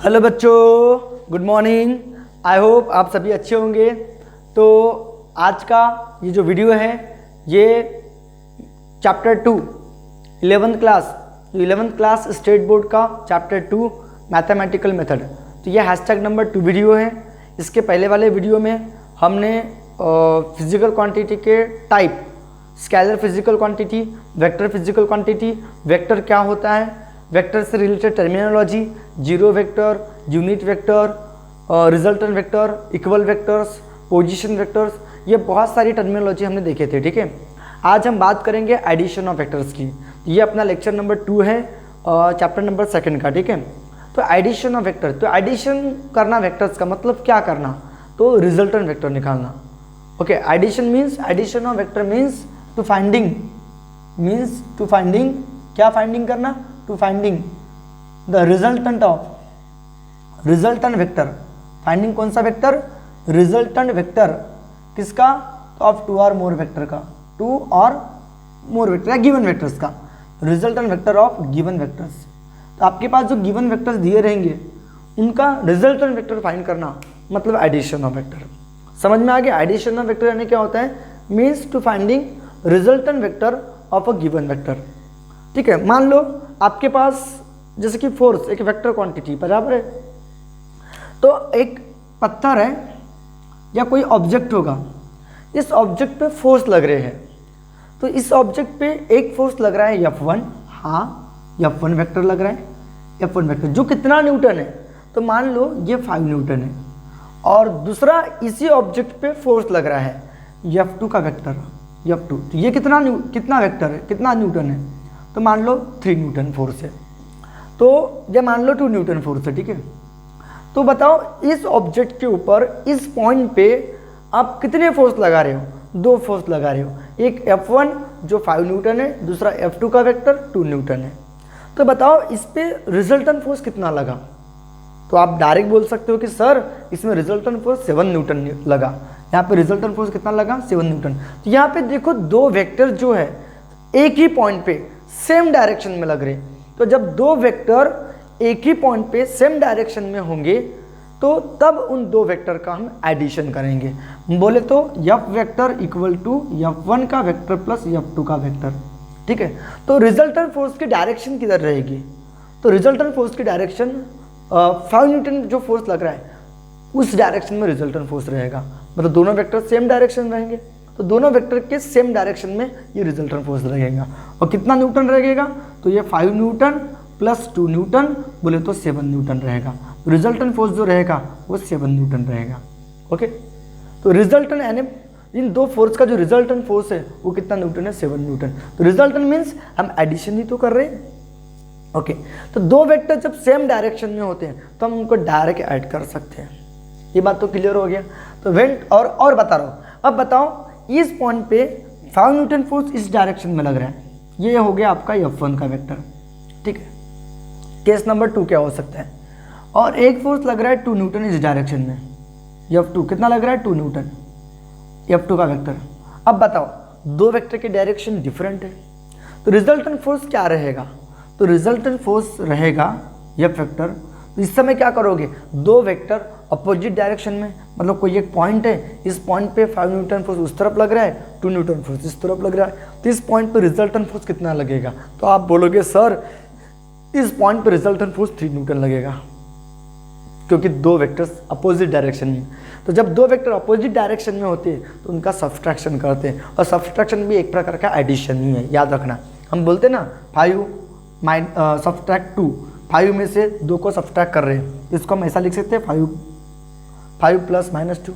Hello बच्चों, good morning. I hope आप सभी अच्छे होंगे। तो आज का ये जो वीडियो है ये chapter 2 11th class state board का चैप्टर 2 मैथमेटिकल मेथड। तो ये हैशटैग नंबर 2 वीडियो है। इसके पहले वाले वीडियो में हमने फिजिकल क्वांटिटी के type, scalar physical quantity, vector physical quantity, vector क्या होता है, वेक्टर से related terminology, zero vector, unit vector, resultant vector, equal vectors, position vectors, ये बहुत सारी टर्मिनोलॉजी हमने देखे थे। ठीक है, आज हम बात करेंगे एडिशन ऑफ वेक्टर्स की। ये अपना लेक्चर नंबर 2 है, चैप्टर नंबर 2 का। ठीक है, तो एडिशन ऑफ वेक्टर, तो एडिशन करना वेक्टर्स का मतलब क्या करना, तो रिजल्टेंट वेक्टर निकालना। Okay, addition of vector means to finding, क्या फाइंडिंग करना, to finding the resultant vector. Finding कौन सा वेक्टर, रिजल्टेंट वेक्टर किसका, तो ऑफ 2 और मोर वेक्टर का, 2 और मोर वेक्टर या गिवन वेक्टर्स का, resultant vector of given vectors. तो आपके पास जो गिवन वेक्टर्स दिए रहेंगे उनका रिजल्टेंट वेक्टर फाइंड करना मतलब एडिशन ऑफ वेक्टर। समझ में आ गया। एडिशन ऑफ वेक्टर यानी क्या होता है, means to finding resultant vector of a given vector. ठीक है, मान लो आपके पास जैसे कि फोर्स एक वेक्टर क्वांटिटी बराबर है, तो एक पत्थर है या कोई ऑब्जेक्ट होगा, इस ऑब्जेक्ट पे फोर्स लग रहे हैं। तो इस ऑब्जेक्ट पे एक फोर्स लग रहा है F1, हाँ F1 वेक्टर लग रहा है, F1 वेक्टर जो कितना न्यूटन है, तो मान लो ये 5 न्यूटन है। और दूसरा इसी ऑब्जेक्ट पे फोर्स लग रहा है F2 का वेक्टर, F2, तो ये कितना वेक्टर है, कितना न्यूटन है, तो मान लो 3 न्यूटन फोर्स है। तो ये मान लो 2 न्यूटन फोर्स है। ठीक है, तो बताओ इस ऑब्जेक्ट के ऊपर इस पॉइंट पे आप कितने फोर्स लगा रहे हो, 2 फोर्स लगा रहे हो, एक F1 जो 5 न्यूटन है, दूसरा F2 का वेक्टर 2 न्यूटन है। तो बताओ इस पे रिजल्टेंट फोर्स कितना लगा, तो आप डायरेक्ट बोल सकते हो कि सर इसमें रिजल्टेंट फोर्स 7 न्यूटन लगा। यहाँ पे रिजल्टेंट फोर्स कितना लगा, 7 न्यूटन। तो यहाँ पे देखो 2 वेक्टर जो है एक ही पॉइंट पे सेम डायरेक्शन में लग रहे। तो जब 2 वेक्टर एक ही पॉइंट पे सेम डायरेक्शन में होंगे तो तब उन 2 वेक्टर का हम एडिशन करेंगे। बोले तो F vector equal to F1 का वेक्टर प्लस F2 का वेक्टर। ठीक है, तो रिजल्टेंट फोर्स की डायरेक्शन किधर रहेगी, तो रिजल्टेंट फोर्स की डायरेक्शन 5 न्यूटन जो फोर्स लग रहा है उस डायरेक्शन में रिजल्टेंट फोर्स रहेगा। मतलब दोनों वेक्टर सेम डायरेक्शन में रहेंगे, तो दोनों वेक्टर के सेम डायरेक्शन में ये रिजल्टेंट फोर्स रहेगा। और कितना न्यूटन रहेगा, तो ये 5 न्यूटन प्लस 2 न्यूटन बोले तो 7 न्यूटन रहेगा। तो रिजल्टेंट फोर्स जो रहेगा वो 7 न्यूटन रहेगा। ओके, तो रिजल्टेंट यानी इन 2 फोर्स का जो रिजल्टेंट फोर्स है वो कितना न्यूटन है, 7 न्यूटन। तो रिजल्टेंट मीन्स हम एडिशन ही तो कर रहे हैं। ओके, तो 2 वेक्टर जब सेम डायरेक्शन में होते हैं तो हम उनको डायरेक्ट ऐड कर सकते हैं। ये बात तो क्लियर हो गया। तो वेंट और बता रहा हूँ, अब बताओ इस पॉइंट पे 5 न्यूटन फोर्स इस डायरेक्शन में लग रहा है, ये हो गया आपका F1 का वेक्टर। ठीक है, केस नंबर 2 क्या हो सकता है, और एक फोर्स लग रहा है 2 न्यूटन इस डायरेक्शन में, F2 कितना लग रहा है, 2 न्यूटन, F2 का वेक्टर। अब बताओ 2 वेक्टर की डायरेक्शन डिफरेंट है, तो रिजल्टेंट फोर्स क्या रहेगा, तो रिजल्टेंट फोर्स रहेगा F वेक्टर। तो इस समय क्या करोगे, 2 वेक्टर अपोजिट डायरेक्शन में, मतलब कोई एक पॉइंट है, इस पॉइंट पे 5 न्यूटन फोर्स उस तरफ लग रहा है, 2 न्यूटन फोर्स इस तरफ लग रहा है, तो इस पॉइंट पे रिजल्टेंट फोर्स कितना लगेगा, तो आप बोलोगे सर इस पॉइंट पे रिजल्टेंट फोर्स 3 न्यूटन लगेगा, क्योंकि 2 वेक्टर्स अपोजिट डायरेक्शन में। तो जब 2 वेक्टर अपोजिट डायरेक्शन में होते हैं तो उनका सब्सट्रैक्शन करते हैं, और सब्सट्रैक्शन भी एक प्रकार का एडिशन ही है, याद रखना। हम बोलते हैं ना 5 सब्सट्रैक्ट 2, 5 में से 2 को सब्सट्रैक्ट कर रहे हैं, इसको हम ऐसा लिख सकते हैं 5 प्लस -2।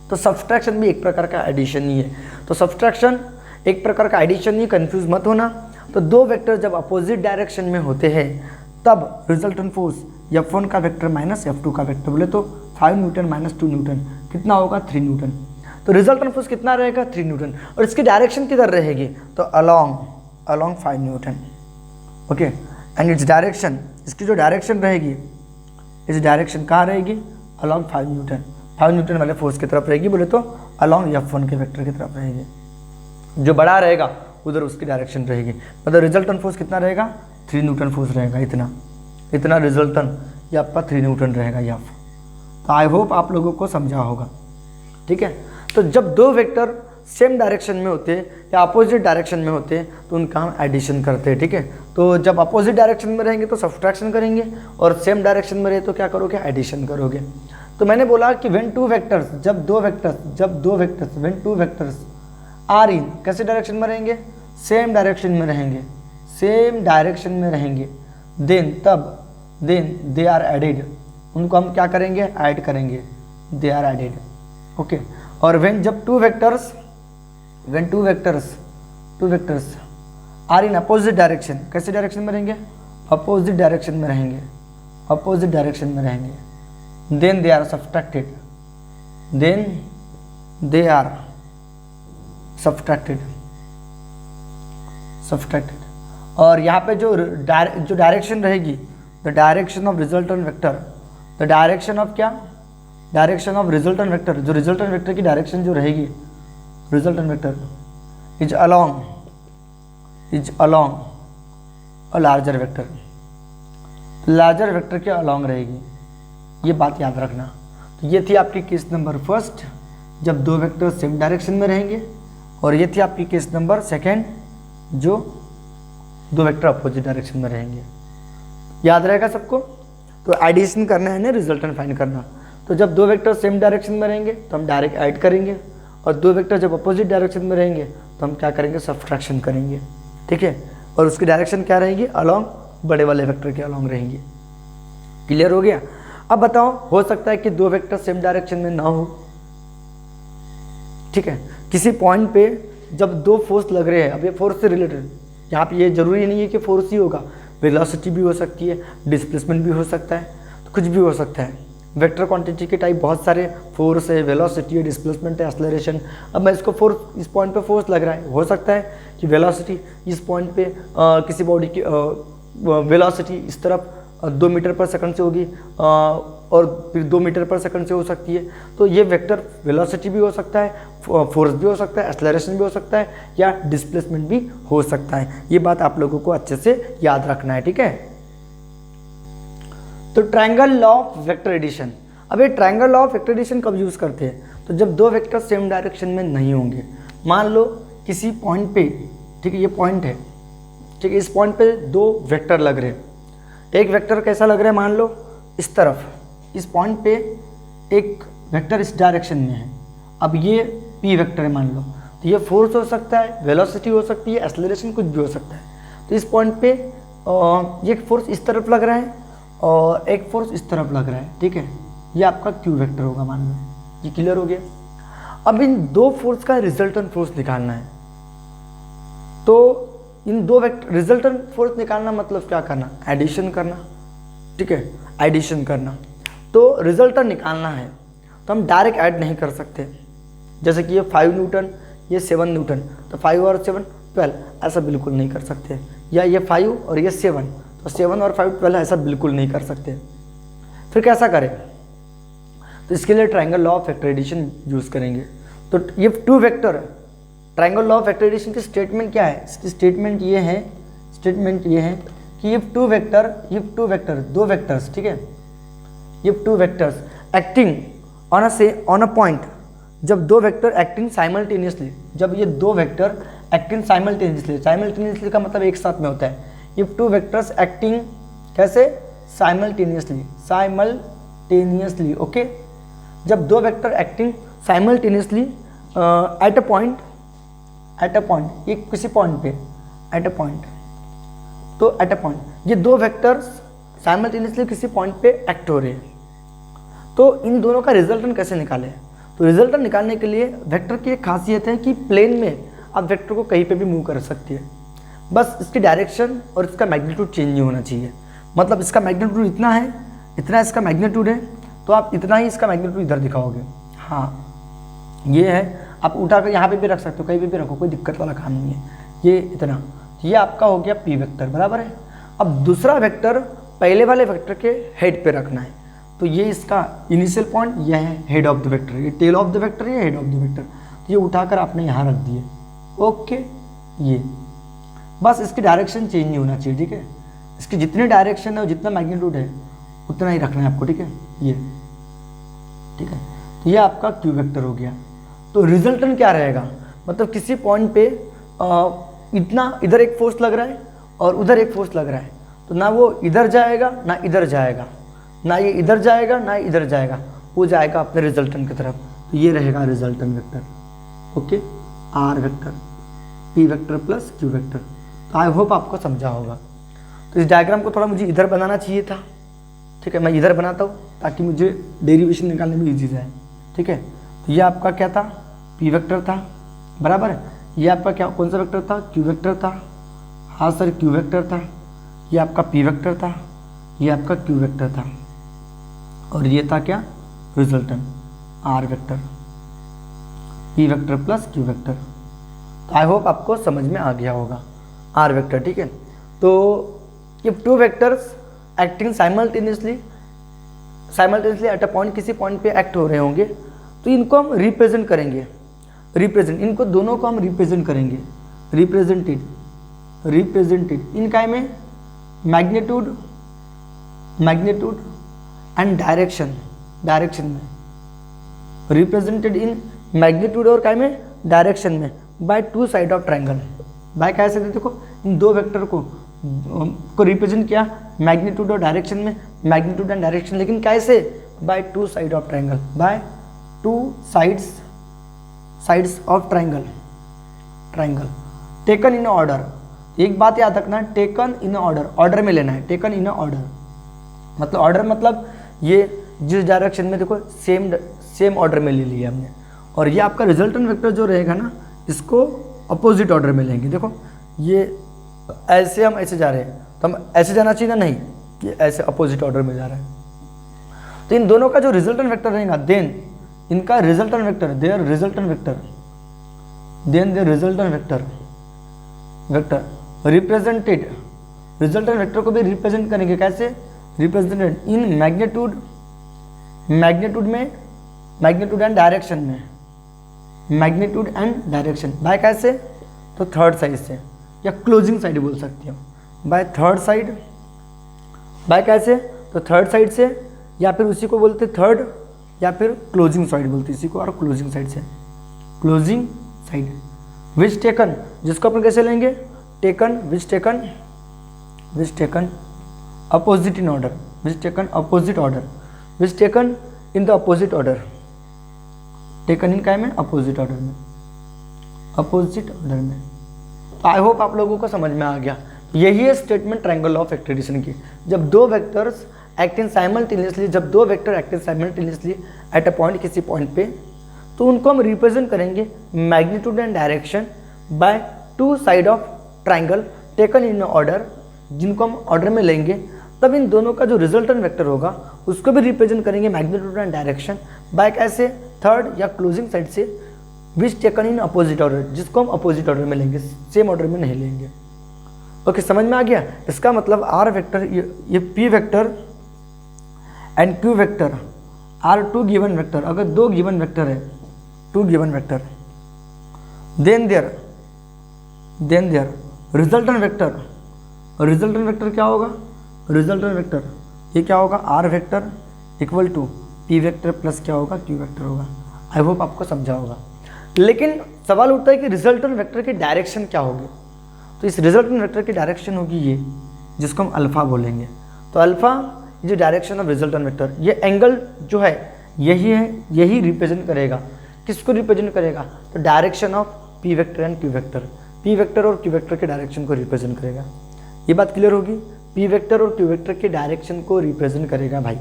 तो सब्सट्रैक्शन भी एक प्रकार का एडिशन ही है। तो सब्सट्रैक्शन एक प्रकार का एडिशन ही, कंफ्यूज मत होना। तो 2 वेक्टर जब अपोजिट डायरेक्शन में होते हैं तब रिजल्टेंट फोर्स F1 का वेक्टर माइनस F2 का वेक्टर, बोले तो 5 न्यूटन माइनस 2 न्यूटन कितना होगा, 3 न्यूटन। तो रिजल्टेंट फोर्स कितना रहेगा, 3 न्यूटन। और इसकी डायरेक्शन किधर रहेगी, तो along 5 Newton. Okay, and its direction, इसकी जो डायरेक्शन रहेगी, इस डायरेक्शन कहाँ रहेगी, अलॉन्ग 5 न्यूटन। 5 न्यूटन वाले फोर्स की तरफ रहेगी, बोले तो अलॉन्ग F1 के वेक्टर की तरफ रहेगी। जो बड़ा रहेगा उधर उसकी डायरेक्शन रहेगी। मतलब रिजल्टेंट फोर्स कितना रहेगा, 3 न्यूटन फोर्स रहेगा, इतना रिजल्टेंट ये आपका 3 न्यूटन रहेगा ये F। तो आई होप आप लोगों को समझा होगा, ठीक है। तो जब दो वेक्टर सेम डायरेक्शन में होते हैं या अपोजिट डायरेक्शन में होते हैं तो उनका हम एडिशन करते हैं, ठीक है। तो जब अपोजिट डायरेक्शन में रहेंगे तो सब्ट्रैक्शन करेंगे और सेम डायरेक्शन में रहे तो क्या करोगे, एडिशन करोगे। तो मैंने बोला कि व्हेन टू वेक्टर्स, जब दो vectors when two vectors are in, कैसे डायरेक्शन में रहेंगे, सेम डायरेक्शन में रहेंगे, सेम डायरेक्शन में रहेंगे, देन दे आर एडेड, उनको हम क्या करेंगे, ऐड करेंगे, दे आर एडेड, ओके। और व्हेन जब two vectors are in opposite direction, कैसे डायरेक्शन में रहेंगे, अपोजिट डायरेक्शन में रहेंगे, देन दे आर सब्ट्रैक्टेड। और यहाँ पे जो डायरेक्शन रहेगी, the direction of resultant vector, the direction of क्या, डायरेक्शन ऑफ रिजल्टेंट वेक्टर, जो रिजल्टेंट वेक्टर की डायरेक्शन जो रहेगी, resultant vector is along a larger vector, larger vector के अलोंग रहेगी, ये बात याद रखना। तो ये थी आपकी केस नंबर फर्स्ट, जब दो वेक्टर सेम डायरेक्शन में रहेंगे, और ये थी आपकी केस नंबर सेकेंड, जो दो वेक्टर अपोजिट डायरेक्शन में रहेंगे। याद रहेगा सबको। तो एडिशन करना है ना, रिजल्टेंट फाइंड करना। तो जब दो वेक्टर सेम डायरेक्शन में रहेंगे तो हम डायरेक्ट ऐड करेंगे, और दो वेक्टर जब अपोजिट डायरेक्शन में रहेंगे तो हम क्या करेंगे, सब्ट्रैक्शन करेंगे, ठीक है। और उसकी डायरेक्शन क्या रहेगी, अलोंग, बड़े वाले वेक्टर के अलोंग रहेंगी। क्लियर हो गया। अब बताओ, हो सकता है कि दो वेक्टर सेम डायरेक्शन में ना हो, ठीक है। किसी पॉइंट पे जब दो फोर्स लग रहे हैं, अब ये फोर्स से रिलेटेड, यहाँ पे ये जरूरी नहीं है कि फोर्स ही होगा, वेलोसिटी भी हो सकती है, डिस्प्लेसमेंट भी हो सकता है, तो कुछ भी हो सकता है। वेक्टर क्वांटिटी के टाइप बहुत सारे, फोर्स है, वेलोसिटी है, डिस्प्लेसमेंट है, एक्सेलरेशन। अब मैं इसको फोर्स, इस पॉइंट पे फोर्स लग रहा है, हो सकता है कि वेलोसिटी इस पॉइंट पे किसी बॉडी की वेलोसिटी इस तरफ 2 मीटर पर सेकंड से होगी, और फिर 2 मीटर पर सेकंड से हो सकती है। तो ये वेक्टर वेलोसिटी भी हो सकता है, फोर्स भी हो सकता है, एक्सेलरेशन भी हो सकता है, या डिस्प्लेसमेंट भी हो सकता है। ये बात आप लोगों को अच्छे से याद रखना है, ठीक है। तो triangle law of vector addition, अब ये triangle law of vector addition कब यूज़ करते हैं, तो जब दो वेक्टर सेम डायरेक्शन में नहीं होंगे। मान लो किसी पॉइंट पे, ठीक है, ये पॉइंट है, ठीक है, इस पॉइंट पे दो वेक्टर लग रहे हैं। एक वेक्टर कैसा लग रहा है, मान लो इस तरफ, इस पॉइंट पे एक वेक्टर इस डायरेक्शन में है। अब ये पी वेक्टर है मान लो, तो ये फोर्स हो सकता है, वेलोसिटी हो सकती है, एक्सेलरेशन कुछ भी हो सकता है। तो इस पॉइंट पे ये फोर्स इस तरफ लग रहा है और एक फोर्स इस तरफ लग रहा है, ठीक है, ये आपका क्यू वेक्टर होगा मान लो। ये क्लियर हो गया। अब इन दो फोर्स का रिजल्टेंट फोर्स निकालना है। तो इन दो वेक्टर रिजल्टेंट फोर्स निकालना मतलब क्या करना, एडिशन करना, ठीक है, एडिशन करना। तो रिजल्टेंट निकालना है तो हम डायरेक्ट ऐड नहीं कर सकते। जैसे कि ये 5 न्यूटन, ये 7 न्यूटन, तो 5 और 7 12, ऐसा बिल्कुल नहीं कर सकते। या ये 5 और ये 7, तो 7 और 5 12, ऐसा बिल्कुल नहीं कर सकते। फिर कैसा करें, तो इसके लिए triangle law of vector addition use करेंगे। तो ये two vector, triangle law of vector addition की स्टेटमेंट क्या है, इसकी स्टेटमेंट ये है कि ये टू वेक्टर दो वेक्टर्स, ठीक है, ये two vectors acting on a point, जब दो वेक्टर एक्टिंग साइमल्टेनियसली, जब ये दो वेक्टर एक्टिंग साइमल्टेनियसली का मतलब एक साथ में होता है। ये टू वेक्टर्स एक्टिंग कैसे, साइमल्टेनियसली, ओके। जब दो vector acting simultaneously at a point, ये किसी पॉइंट पे, एट अ पॉइंट, तो एट अ पॉइंट ये दो वेक्टर्स साइमल्टेनियसली किसी पॉइंट पे एक्ट हो रहे हैं। तो इन दोनों का रिजल्टेंट कैसे निकालें, तो रिजल्टेंट निकालने के लिए वेक्टर की एक खासियत है कि प्लेन में आप वेक्टर को कहीं पे भी मूव कर सकती है, बस इसकी डायरेक्शन और इसका मैग्नीट्यूड चेंज नहीं होना चाहिए। मतलब इसका मैग्नीट्यूड इतना है, इतना इसका मैग्नीट्यूड है, तो आप इतना ही इसका मैग्नीट्यूड इधर दिखाओगे। हाँ, ये है, आप उठा कर यहाँ पे भी रख सकते हो, कहीं पे भी रखो, कोई दिक्कत वाला काम नहीं है। ये इतना, ये आपका हो गया पी वेक्टर, बराबर है। अब दूसरा वेक्टर पहले वाले वेक्टर के हेड पे रखना है, तो ये इसका इनिशियल पॉइंट, यह है हेड ऑफ द वेक्टर, ये टेल ऑफ द वेक्टर, ये हेड ऑफ द वेक्टर। तो ये उठाकर आपने यहाँ रख दिए, ओके। ये बस इसकी डायरेक्शन चेंज नहीं होना चाहिए, ठीक है। इसकी जितनी डायरेक्शन है और जितना मैग्नीट्यूड है उतना ही रखना है आपको, ठीक है ये, ठीक है। तो ये आपका क्यू वेक्टर हो गया। तो रिजल्टेंट क्या रहेगा, मतलब किसी पॉइंट पे इतना इधर एक फोर्स लग रहा है और उधर एक फोर्स लग रहा है, तो ना वो इधर जाएगा ना इधर जाएगा, ना ये इधर जाएगा ना इधर जाएगा, वो जाएगा अपने रिजल्टेंट की तरफ। तो ये रहेगा resultant vector, okay, R vector, P vector plus Q vector. तो आई होप आपको समझा होगा। तो इस डायग्राम को थोड़ा मुझे इधर बनाना चाहिए था, ठीक है, मैं इधर बनाता हूँ ताकि मुझे डेरिवेशन निकालने में ईजी जाए, ठीक है। तो ये आपका क्या था, पी वेक्टर था, बराबर है। ये आपका क्या, कौन सा वेक्टर था, क्यू वेक्टर था, हाँ सर क्यू वेक्टर था। ये आपका पी वेक्टर था, ये आपका क्यू वेक्टर था, और ये था क्या, resultant R vector, P vector plus Q vector. तो आई होप आपको समझ में आ गया होगा आर वेक्टर, ठीक है। तो ये two vectors acting simultaneously at a point, किसी पॉइंट पे एक्ट हो रहे होंगे, तो इनको हम रिप्रेजेंट करेंगे, इनको दोनों को हम रिप्रेजेंट करेंगे, रिप्रेजेंटेड इन काय में, मैग्नीट्यूड एंड डायरेक्शन में, रिप्रेजेंटेड इन मैग्नीट्यूड और काय में, डायरेक्शन में, by two side of triangle. By क्या सकते, देखो इन दो वेक्टर को रिप्रेजेंट किया मैग्नीट्यूड और डायरेक्शन में, मैग्नीट्यूड एंड डायरेक्शन, लेकिन कैसे, bye two side of triangle, by two sides of triangle taken in order. एक बात याद रखना, टेकन इन ऑर्डर में लेना है, टेकन इन ऑर्डर मतलब ऑर्डर मतलब ये जिस डायरेक्शन में, देखो सेम ऑर्डर में ले लिया हमने। और ये आपका रिजल्टेंट वेक्टर जो रहेगा ना, इसको अपोजिट ऑर्डर में लेंगे। देखो ये ऐसे हम ऐसे जा रहे हैं, तो हम ऐसे जाना चाहिए ना, नहीं, ये ऐसे अपोजिट ऑर्डर में जा रहा है। तो इन दोनों का जो रिजल्टेंट वेक्टर रहेगा, देन इनका resultant vector, their resultant vector represented, resultant vector को भी रिप्रेजेंट करेंगे, कैसे, represented in magnitude and direction में, मैग्नीट्यूड एंड डायरेक्शन, बाय कैसे, तो थर्ड साइड से, या क्लोजिंग साइड बोल सकते हो, बाय थर्ड साइड, बाय कैसे, तो थर्ड साइड से, या फिर उसी को बोलते थर्ड, या फिर क्लोजिंग साइड बोलते इसी को, और क्लोजिंग साइड से, क्लोजिंग साइड, विच टेकन, जिसको अपन कैसे लेंगे, taken, which taken opposite in order, which taken opposite order, which taken in the opposite order, taken इन काय में, अपोजिट ऑर्डर में, तो आई होप आप लोगों को समझ में आ गया। यही है स्टेटमेंट ट्रायंगल ऑफ एक्टिवेशन की। जब दो vectors acting simultaneously, at a point, किसी पॉइंट पे, तो उनको हम रिप्रेजेंट करेंगे magnitude and direction bye two side of triangle taken in order, जिनको हम ऑर्डर में लेंगे। तब इन दोनों का जो रिजल्टेंट वेक्टर होगा उसको भी रिप्रेजेंट करेंगे मैग्नीट्यूड एंड डायरेक्शन बाय कैसे, थर्ड या क्लोजिंग साइड से, विच टेकन इन अपोजिट ऑर्डर, जिसको हम अपोजिट ऑर्डर में लेंगे, सेम ऑर्डर में नहीं लेंगे। ओके, समझ में आ गया। इसका मतलब आर वेक्टर, ये P vector and Q vector are two given vector. अगर दो गिवन वेक्टर है, two given vector, then their resultant vector क्या होगा, रिजल्टेंट वेक्टर ये क्या होगा, R vector equal to P vector plus क्या होगा, क्यू वेक्टर होगा। आई होप आपको समझा होगा। लेकिन सवाल उठता है कि रिजल्टेंट वेक्टर की डायरेक्शन क्या होगी। तो इस रिजल्टेंट वेक्टर की डायरेक्शन होगी ये, जिसको हम अल्फा बोलेंगे। तो अल्फा जो डायरेक्शन ऑफ रिजल्टेंट वेक्टर, ये एंगल जो है यही है, यही रिप्रेजेंट करेगा। किसको रिप्रेजेंट करेगा, तो direction of P vector and Q vector, P vector और क्यू वेक्टर के डायरेक्शन को रिप्रेजेंट करेगा। ये बात क्लियर होगी। पी वेक्टर और क्यू वेक्टर के डायरेक्शन को रिप्रेजेंट करेगा भाई,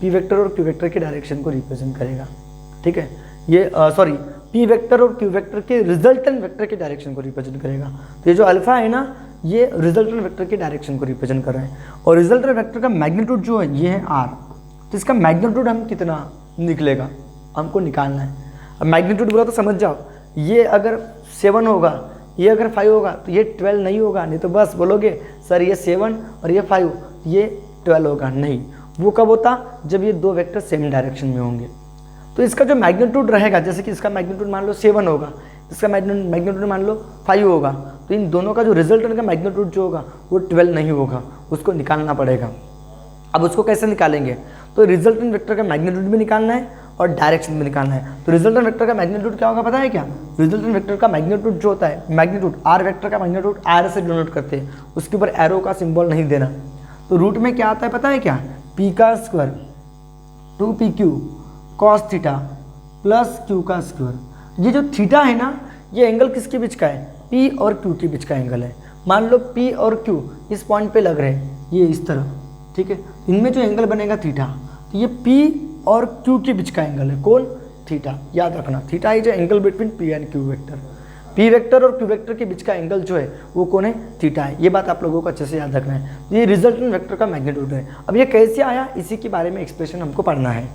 पी वेक्टर और क्यू वेक्टर के डायरेक्शन को रिप्रेजेंट करेगा, ठीक है। ये सॉरी, पी वेक्टर और क्यू वेक्टर के रिजल्टेंट वेक्टर के डायरेक्शन को रिप्रेजेंट करेगा। तो ये जो अल्फा है ना, ये रिजल्टेंट वेक्टर के डायरेक्शन को रिप्रेजेंट कर रहे हैं। और रिजल्टेंट वेक्टर का मैग्नीट्यूड जो है ये है आर। तो इसका मैग्नीट्यूड हम कितना निकलेगा, हमको निकालना है। अब मैग्नीट्यूड बोला तो समझ जाओ, ये अगर 7 होगा, ये अगर 5 होगा, तो ये 12 नहीं होगा। नहीं तो बस बोलोगे सर ये 7 और ये 5, ये 12 होगा। नहीं, वो कब होता, जब ये दो वेक्टर सेम डायरेक्शन में होंगे। तो इसका जो मैग्नीट्यूड रहेगा, जैसे कि इसका मैग्नीट्यूड मान लो 7 होगा, इसका मैग्नीट्यूड मान लो 5 होगा, तो इन दोनों का जो रिजल्टेंट का मैग्नीट्यूड जो होगा वो 12 नहीं होगा, उसको निकालना पड़ेगा। अब उसको कैसे निकालेंगे, तो रिजल्टेंट वेक्टर का मैग्नीट्यूड भी निकालना है और डायरेक्शन भी निकालना है। तो रिजल्टेंट वेक्टर का मैग्नीट्यूड क्या होगा पता है क्या, रिजल्टेंट वेक्टर का मैग्नीट्यूड जो होता है, मैग्नीट्यूड आर वेक्टर का मैग्नीट्यूड आर से डिनोट करते हैं, उसके ऊपर एरो का सिंबल नहीं देना। तो रूट में क्या आता है पता है क्या, पी का square 2pq cos theta plus Q का स्क्वायर। ये जो थीटा है ना, ये एंगल किसके बीच का है, पी और क्यू के बीच का एंगल है। मान लो पी और क्यू इस पॉइंट पे लग रहे हैं, ये इस तरह, ठीक है, इनमें जो एंगल बनेगा थीटा, तो ये पी और क्यू के बीच का एंगल है, कौन, थीटा। याद रखना, theta is angle between P and Q vector. P vector और क्यू वेक्टर के बीच का एंगल जो है वो कौन है, थीटा है। ये बात आप लोगों को अच्छे से याद रखना है। ये रिजल्टेंट वेक्टर का मैग्नीट्यूड है। अब ये कैसे आया, इसी के बारे में एक्सप्रेशन हमको पढ़ना है।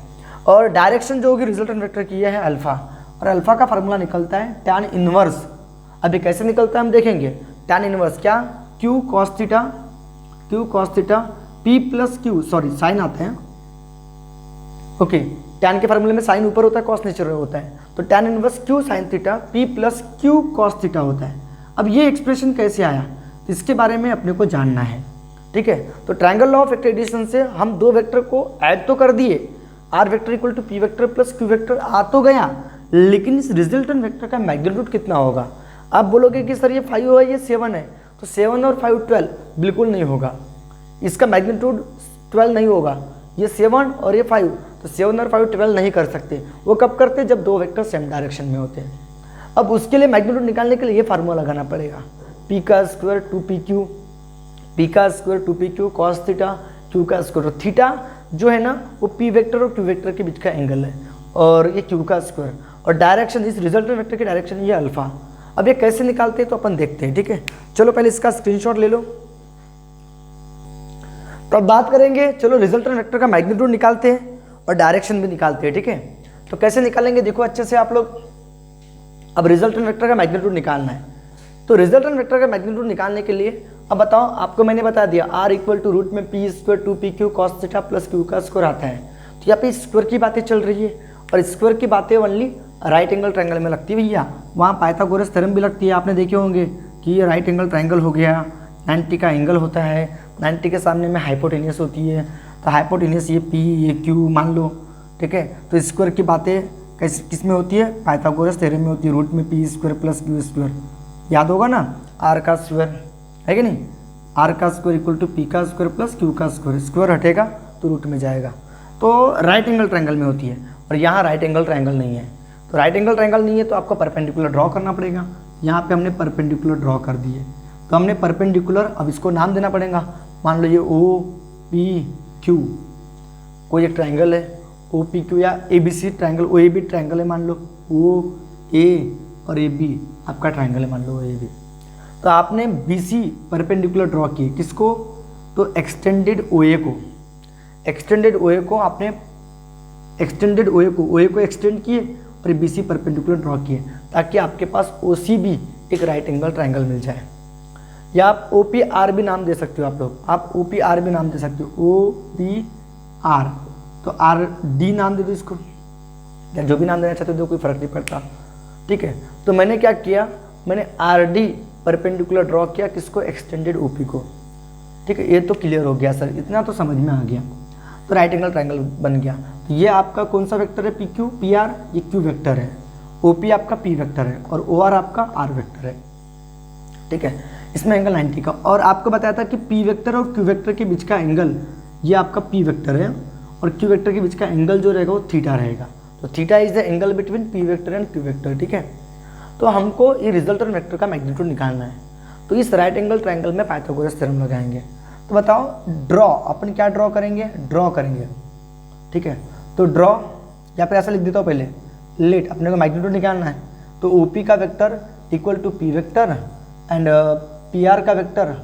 और डायरेक्शन जो होगी रिजल्टेंट वेक्टर की है अल्फा, और अल्फा का फार्मूला निकलता है टैन इनवर्स। अभी कैसे निकलता है हम देखेंगे। टैन इनवर्स क्या, Q cos theta P plus Q, sorry sine आते हैं, ओके। टैन के फार्मूले में साइन ऊपर होता है, कॉस नीचे होता है, तो tan inverse Q sine theta P plus Q cos theta होता है। अब ये एक्सप्रेशन कैसे आया, तो इसके बारे में अपने को जानना है, ठीक है। तो triangle law of vector addition से हम दो वेक्टर को ऐड तो कर दिए, R vector equal to P vector plus Q vector आ तो गया, लेकिन इस रिजल्टेंट वेक्टर का मैग्नीट्यूड कितना होगा। आप बोलोगे कि सर ये 5 है, ये 7 है, तो 7 और 5 12, बिल्कुल नहीं होगा। इसका मैग्नीट्यूड 12 नहीं होगा, ये 7 और ये 5, तो 7 और 5 12 नहीं कर सकते। वो कब करते, जब दो वेक्टर सेम डायरेक्शन में होते हैं। अब उसके लिए मैग्नीट्यूड निकालने के लिए ये फार्मूला लगाना पड़ेगा, पी का स्क्वायर 2pq, पी का square 2pq cos theta, Q का स्क्वायर। थीटा जो है ना वो पी वेक्टर और क्यू वेक्टर के बीच का एंगल है, और ये क्यू का स्क्वायर, और डायरेक्शन इस रिजल्टेंट वेक्टर की डायरेक्शन ये अल्फा। अब ये कैसे निकालते हैं तो अपन देखते हैं, ठीक है। चलो पहले इसका स्क्रीनशॉट ले लो, तो अब बात करेंगे। चलो रिजल्टेंट वेक्टर का मैग्नीट्यूड निकालते हैं और डायरेक्शन भी निकालते हैं, ठीक है। तो कैसे निकालेंगे देखो अच्छे से आप लोग। अब रिजल्टेंट वेक्टर का मैग्नीट्यूड निकालना है, तो रिजल्टेंट वेक्टर का मैग्नीट्यूड निकालने के लिए अब बताओ, आपको मैंने बता दिया आर इक्वल टू रूट में P square 2pq cos theta plus Q का स्क्वायर आता है। तो यहाँ पे स्क्वायर की बातें चल रही है, और स्क्वायर की बातें ओनली राइट एंगल ट्रायंगल में लगती है भैया। वहाँ पाइथागोरस थ्योरम भी लगती है, आपने देखे होंगे कि ये राइट एंगल ट्रायंगल हो गया, 90 का एंगल होता है, 90 के सामने में हाइपोटेनियस होती है, तो हाइपोटेनियस ये पी ये क्यू मान लो, ठीक है। तो स्क्वायर की बातें किस में होती है, पाइथागोरस थ्योरम में होती है, रूट में P square plus Q square, याद होगा ना, आर का स्क्वायर है कि नहीं, आर का स्क्वायर इक्वल टू पी का स्क्वायर प्लस क्यू का स्क्वायर, स्क्वायर हटेगा तो रूट में जाएगा। तो राइट एंगल ट्रायंगल में होती है, और यहाँ राइट एंगल ट्रायंगल नहीं है। तो राइट एंगल ट्रायंगल नहीं है तो आपको परपेंडिकुलर ड्रॉ करना पड़ेगा। यहाँ पे हमने परपेंडिकुलर ड्रॉ कर दिए, तो हमने परपेंडिकुलर, अब इसको नाम देना पड़ेगा। मान लो ये ओ पी क्यू कोई एक ट्रायंगल है, ओ पी क्यू, या A B C triangle, O A B triangle है, मान लो ओ ए और ए बी आपका ट्रायंगल है, मान लो ओ ए बी। तो आपने बी सी परपेंडिकुलर ड्रॉ किए, किसको, तो एक्सटेंडेड ओ ए को, एक्सटेंडेड ओ ए को आपने, एक्सटेंडेड ओ ए को एक्सटेंड किए और बी सी परपेंडिकुलर ड्रॉ किए, ताकि आपके पास ओ सी भी एक राइट एंगल ट्रायंगल मिल जाए। या आप ओ पी आर भी नाम दे सकते हो, आप लोग, आप ओ पी आर भी नाम दे सकते हो, ओ पी आर, तो आर डी नाम दे दो इसको, या जो भी नाम देना चाहते हो, कोई फर्क नहीं पड़ता, ठीक है। तो मैंने क्या किया, मैंने आर डी परपेंडिकुलर ड्रॉ किया, किसको, एक्सटेंडेड ओ पी को, ठीक है। ये तो क्लियर हो गया सर, इतना तो समझ में आ गया। तो राइट एंगल ट्रायंगल बन गया। तो ये आपका कौन सा वेक्टर है, पी क्यू, पी आर ये क्यू वेक्टर है, ओ पी आपका पी वेक्टर है, और ओ आर आपका आर वेक्टर है, ठीक है। इसमें एंगल 90 का, और आपको बताया था कि पी वेक्टर और क्यू वेक्टर के बीच का एंगल ये आपका पी वेक्टर है, और क्यू वेक्टर के बीच का एंगल जो रहेगा वो थीटा रहेगा। तो theta is the angle between P vector and Q vector, ठीक है। तो हमको ये रिजल्टेंट वेक्टर का मैग्नीट्यूड निकालना है, तो इस राइट एंगल ट्रायंगल में पाइथागोरस थ्योरम लगाएंगे। तो बताओ ड्रॉ, अपन क्या ड्रॉ करेंगे, ड्रॉ करेंगे, ठीक है। तो ड्रॉ, या फिर ऐसा लिख देता हूँ पहले, लेट, अपने को मैग्नीट्यूड निकालना है, तो ओ पी का vector equal to P vector and P R का वेक्टर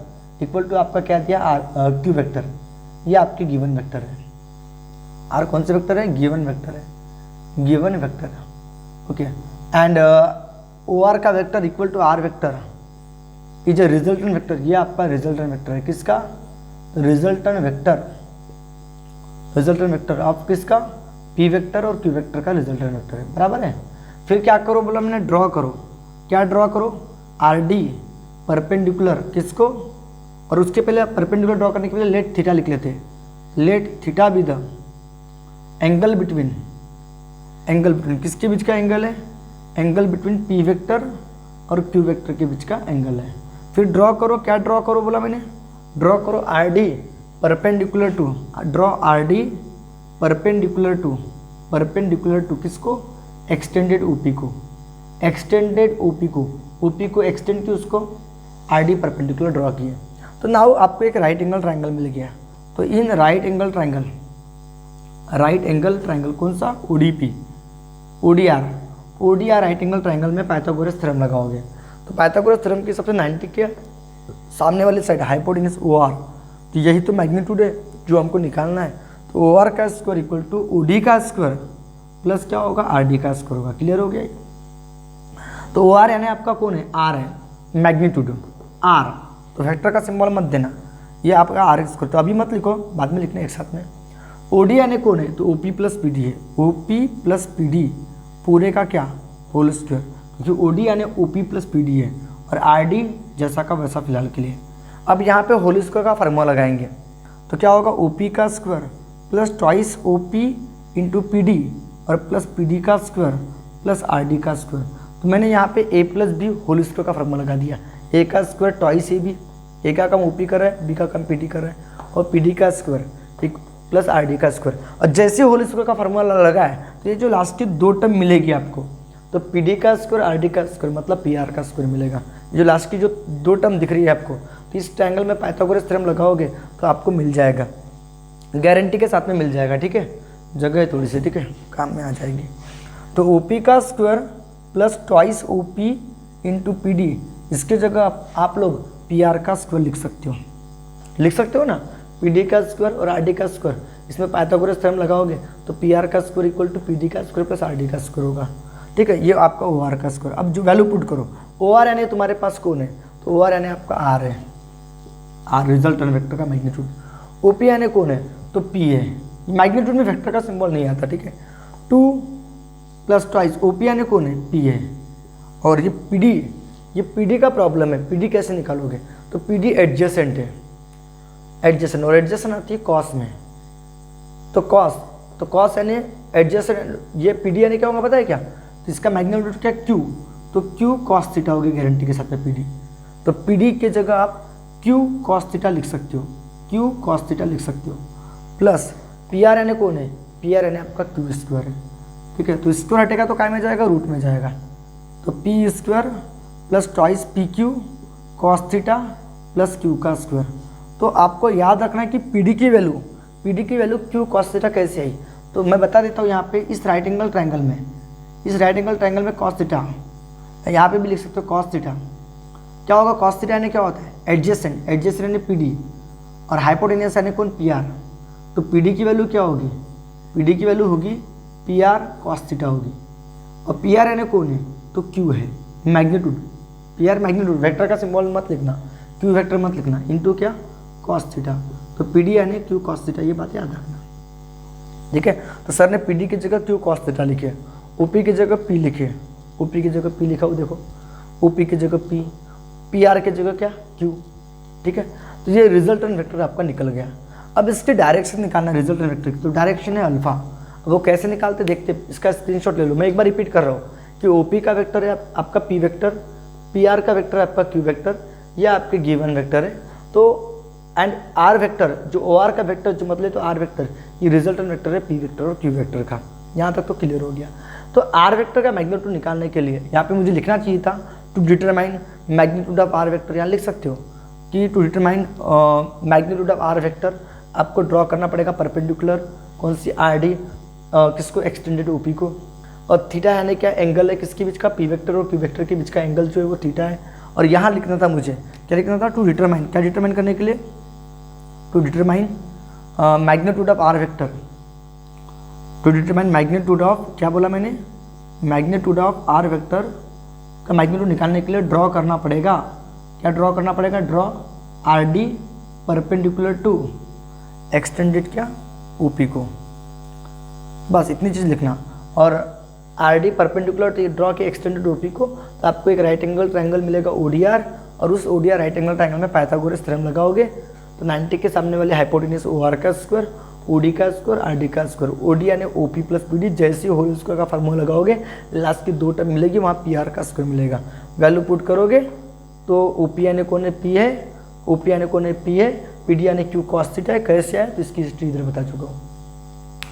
इक्वल टू आपका क्या दिया, आर क्यू वेक्टर, ये आपके गिवन वेक्टर है। आर कौन से वेक्टर है, गिवन वेक्टर है, given vector, okay. And O R का vector equal to R vector is a resultant vector, ये आपका रिजल्टेंट वेक्टर है, किसका, resultant vector, resultant vector of किसका, पी वेक्टर और क्यू वेक्टर का रिजल्टेंट वेक्टर है, बराबर है। फिर क्या करो, बोला मैंने ड्रॉ करो, क्या ड्रॉ करो, आर डी परपेंडिकुलर किसको, और उसके पहले परपेंडिकुलर ड्रॉ करने के लिए लेट थीटा लिख लेते, let theta be the angle between किसके बीच का एंगल है, एंगल बिटवीन पी वेक्टर और क्यू वेक्टर के बीच का एंगल है। फिर ड्रॉ करो, क्या ड्रॉ करो बोला मैंने, ड्रॉ करो R D perpendicular to, draw R D perpendicular to किसको, एक्सटेंडेड ओपी को, एक्सटेंडेड ओपी को एक्सटेंड की उसको आर डी परपेंडिकुलर ड्रॉ किए। तो नाउ आपको एक राइट एंगल ट्राइंगल मिल गया। तो इन राइट एंगल ट्राइंगल कौन सा, ODP, ODR right angle triangle में पाइथागोरस थ्योरम लगाओगे। तो पाइथागोरस थ्योरम की सबसे 90 के सामने वाली साइड हाइपोटेन्यूज OR, तो यही तो मैग्नीट्यूड है जो हमको निकालना है। तो OR का स्क्वायर इक्वल टू OD का स्क्वायर प्लस क्या होगा, RD का स्क्वायर होगा। क्लियर हो गया। तो OR यानी आपका कौन है, R है, मैग्नीट्यूड R। तो वेक्टर का सिंबल मत देना, ये आपका R स्क्वायर, तो अभी मत लिखो, बाद में लिखना एक साथ में। OD यानी कौन है, तो OP प्लस PD है, OP प्लस PD पूरे का क्या, होल स्क्वायर, क्योंकि OD यानी OP प्लस PD है और RD जैसा का वैसा फिलहाल के लिए। अब यहाँ पे होल स्क्वायर का फार्मूला लगाएंगे, तो क्या होगा, OP का square plus twice OP into PD और प्लस PD का स्क्वायर प्लस RD का स्क्वायर। तो मैंने यहाँ पे A plus B whole square का फार्मूला लगा दिया। A का स्क्वायर ट्वाइस AB, A का कम OP कर रहा है, B का कम PD कर रहा है, और PD का स्क्वायर एक प्लस RD का स्क्वायर। और जैसे होल स्क्वायर का फार्मूला लगा है तो ये जो लास्ट की 2 टर्म मिलेगी आपको, तो PD का स्क्वायर RD का स्क्वायर मतलब PR का स्क्वायर मिलेगा। जो लास्ट की जो 2 टर्म दिख रही है आपको, तो इस ट्रायंगल में पाइथागोरस थ्योरम लगाओगे तो आपको मिल जाएगा, गारंटी के साथ में मिल जाएगा। ठीक है, जगह है थोड़ी सी, ठीक है, काम में आ जाएगी। तो OP का square plus twice OP into PD, इसके जगह आप लोग PR का स्क्वायर लिख सकते हो ना, PD का स्क्वायर और RD का स्क्वायर, इसमें पाइथागोरस थ्योरम लगाओगे तो PR का स्क्वायर इक्वल टू PD का स्क्वायर प्लस RD का स्क्वायर होगा। ठीक है, ये आपका OR का स्क्वायर। अब जो वैल्यू पुट करो, OR यानी तुम्हारे पास कौन है, तो OR यानी आपका R है, R रिजल्टेंट वेक्टर का मैग्नीट्यूड। OP यानी कौन है, तो P है, मैग्नीट्यूड में वेक्टर का सिंबल नहीं आता। ठीक है, 2 प्लस ट्वाइस OP यानी कौन है, P है। और ये PD का प्रॉब्लम है, PD कैसे निकालोगे, तो PD एडजेसेंट है, एडजेसेंट, और एडजेसेंट आती है कॉस में। तो कॉस यानी एडजेसेंट, ये PD यानी क्या होगा पता है क्या, तो इसका मैग्नीट्यूड क्या, Q, तो Q कॉस थीटा होगी गारंटी के साथ में PD। तो PD के जगह आप Q कॉस थीटा लिख सकते हो, Q कॉस थीटा लिख सकते हो, प्लस PR यानी कौन है, PR यानी आपका Q स्क्वायर है। ठीक है, तो स्क्वायर हटेगा तो काय में जाएगा, रूट में जाएगा। तो P square plus twice PQ cos theta plus Q का स्क्वायर। तो आपको याद रखना है कि PD की वैल्यू Q कॉस थीटा कैसे आई, तो मैं बता देता हूँ। यहाँ पे इस राइट एंगल ट्रायंगल में कॉस थीटा, यहाँ पे भी लिख सकते हो कॉस थीटा। क्या होगा, कॉस थीटा यानी क्या होता है, एडजेसेंट यानी PD, और हाइपोटेन्यूस यानी कौन, PR। तो PD की वैल्यू क्या होगी, PD की वैल्यू होगी PR कॉस थीटा होगी, और PR यानी कौन है, तो Q है, मैग्नीट्यूड, PR मैग्नीट्यूड, वेक्टर का सिंबल मत लिखना, Q वेक्टर मत लिखना, इनटू क्या, कॉस थीटा। तो PD यानी Q कॉस थीटा, ये बात याद रखना। ठीक है, तो सर ने PD की जगह Q कॉस थीटा लिखे, OP की जगह P लिखे, OP की जगह P लिखा हो, देखो OP की जगह P, PR की जगह क्या, Q। ठीक है, तो ये रिजल्टेंट वेक्टर आपका निकल गया। अब इसके डायरेक्शन निकालना रिजल्टेंट वेक्टर की, तो डायरेक्शन है अल्फा। अब वो कैसे निकालते देखते, इसका स्क्रीनशॉट ले लो। मैं एक बार रिपीट कर रहा हूँ कि OP का वेक्टर है आपका P वेक्टर, PR का वेक्टर है आपका Q वेक्टर, यह आपके गिवन वेक्टर है। तो एंड R वेक्टर, जो OR का वेक्टर जो मतलब तो R वेक्टर, ये रिजल्टेंट वेक्टर है P वेक्टर और Q वेक्टर का। यहाँ तक तो क्लियर हो गया। तो R वेक्टर का मैग्नीट्यूड निकालने के लिए यहाँ पे मुझे लिखना चाहिए था to determine magnitude of R vector, यहाँ लिख सकते हो कि to determine magnitude of R vector आपको ड्रॉ करना पड़ेगा परपेंडिकुलर कौन सी, RD किसको, एक्सटेंडेड OP को, और थीटा यानी क्या, एंगल है किसके बीच का, P वेक्टर और Q वेक्टर के बीच का एंगल जो है वो थीटा है। और यहाँ लिखना था मुझे, क्या लिखना था, टू डिटरमाइन, क्या डिटरमाइन करने के लिए, to determine magnitude of R vector, to determine magnitude of, क्या बोला मैंने, मैग्नीट्यूड ऑफ R वेक्टर का मैग्नीट्यूड निकालने के लिए ड्रॉ करना पड़ेगा, क्या ड्रॉ करना पड़ेगा, draw RD perpendicular to extended क्या, OP को, बस इतनी चीज़ लिखना। और RD परपेंडिकुलर ड्रॉ के एक्सटेंडेड OP को, तो आपको एक राइट एंगल ट्रायंगल मिलेगा ODR, और उस ODR राइट एंगल ट्रायंगल में पाइथागोरस थ्योरम लगाओगे तो 90 के सामने वाले हाइपोटेन्यूज ओ आर का स्क्वायर, ओ डी का स्क्वायर, आर डी का स्क्वायर, ओ डी यानी O P plus P D, जैसे होल स्क्वायर का फार्मूला लगाओगे लास्ट की 2 टर्म मिलेगी, वहाँ पी आर का स्क्वायर मिलेगा। वैल्यू पुट करोगे तो ओ पी यानी कौन है पी है, ओ पी यानी कौन है पी है, पी डी यानी क्यू कॉस थीटा है। कैसे है तो इसकी हिस्ट्री इधर बता चुका हूँ।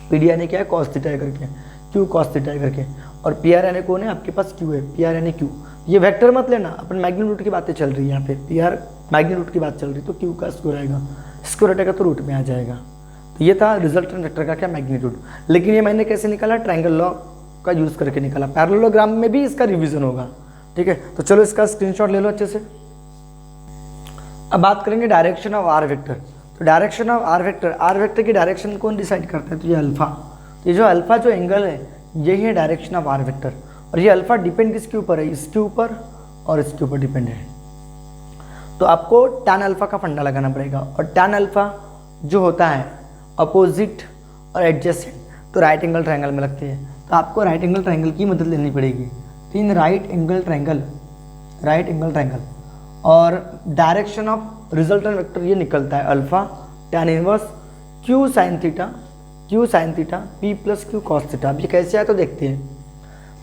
पी डी यानी क्या है कॉस थीटा है करके, क्यू कॉस थीटा है करके, और पी आर यानी कौन है आपके पास क्यू है, पी आर यानी क्यू। ये वेक्टर मत लेना, अपन मैग्नीट्यूड की बातें चल रही है यहाँ पे, पी आर मैग्नीट्यूड की बात चल रही, तो क्यू का स्क्वायर आएगा, स्क्वायर हटेगा तो रूट में आ जाएगा। तो ये था रिजल्टेंट वेक्टर का क्या मैग्नीट्यूड। लेकिन ये मैंने कैसे निकाला, ट्रायंगल लॉ का यूज़ करके निकाला। पैरेललोग्राम में भी इसका रिवीजन होगा, ठीक है। तो चलो इसका स्क्रीनशॉट ले लो अच्छे से। अब बात करेंगे डायरेक्शन ऑफ आर वेक्टर। तो डायरेक्शन ऑफ आर वेक्टर की डायरेक्शन कौन डिसाइड करता है, तो ये अल्फा। तो ये जो अल्फा जो एंगल है यही है डायरेक्शन ऑफ आर वेक्टर, और ये अल्फा डिपेंड किसके ऊपर है, इसके ऊपर और इसके ऊपर डिपेंड है। तो आपको टैन अल्फा का फंडा लगाना पड़ेगा, और टैन अल्फा जो होता है अपोजिट और एडजेसेंट, तो राइट एंगल ट्रायंगल में लगते हैं। तो आपको राइट एंगल ट्रायंगल की मदद लेनी पड़ेगी। तो इन राइट एंगल ट्रायंगल और डायरेक्शन ऑफ रिजल्टेंट वेक्टर ये निकलता है alpha tan inverse Q sine theta P plus Q cos theta. अब ये कैसे आया तो देखते हैं।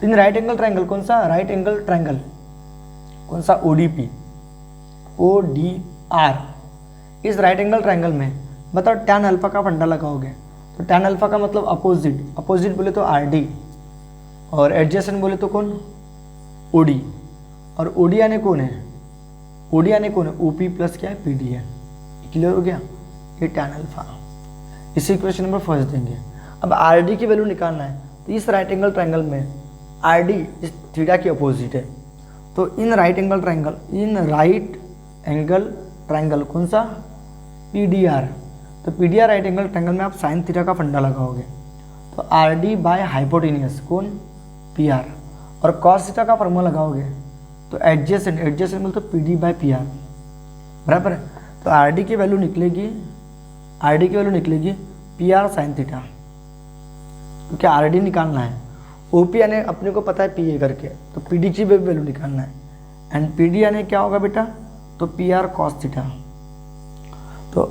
तो इन राइट एंगल ट्रायंगल कौन सा, राइट एंगल ट्रायंगल कौन सा, ODP ODR। इस राइट एंगल ट्रायंगल में बताओ टैन अल्फा का फंडा लगाओगे तो टैन अल्फा का मतलब अपोजिट बोले तो RD, और एडजेसेंट बोले तो कौन OD, और OD यानी कौन है, OD यानी कौन है OP प्लस क्या है PD है। क्लियर हो गया, ये टैन अल्फा। इसी इक्वेशन नंबर फर्स्ट देंगे। अब RD की वैल्यू निकालना है, तो इस राइट एंगल ट्रायंगल में RD इस थीटा की अपोजिट है। तो इन राइट एंगल ट्रायंगल कौन सा, PDR। तो PDR राइट एंगल ट्रायंगल में आप साइन थीटा का फंडा लगाओगे तो RD बाय हाइपोटेनियस कौन PR, और कॉस थीटा का फॉर्मूला लगाओगे तो एडजेसेंट बोले तो PD बाय PR बराबर है। तो RD की वैल्यू निकलेगी PR साइन थीटा, क्योंकि RD निकालना है। OP यानी अपने को पता है PA करके, तो PD की भी वैल्यू निकालना है, एंड PD यानी क्या होगा बेटा, तो PR कॉस थीटा। तो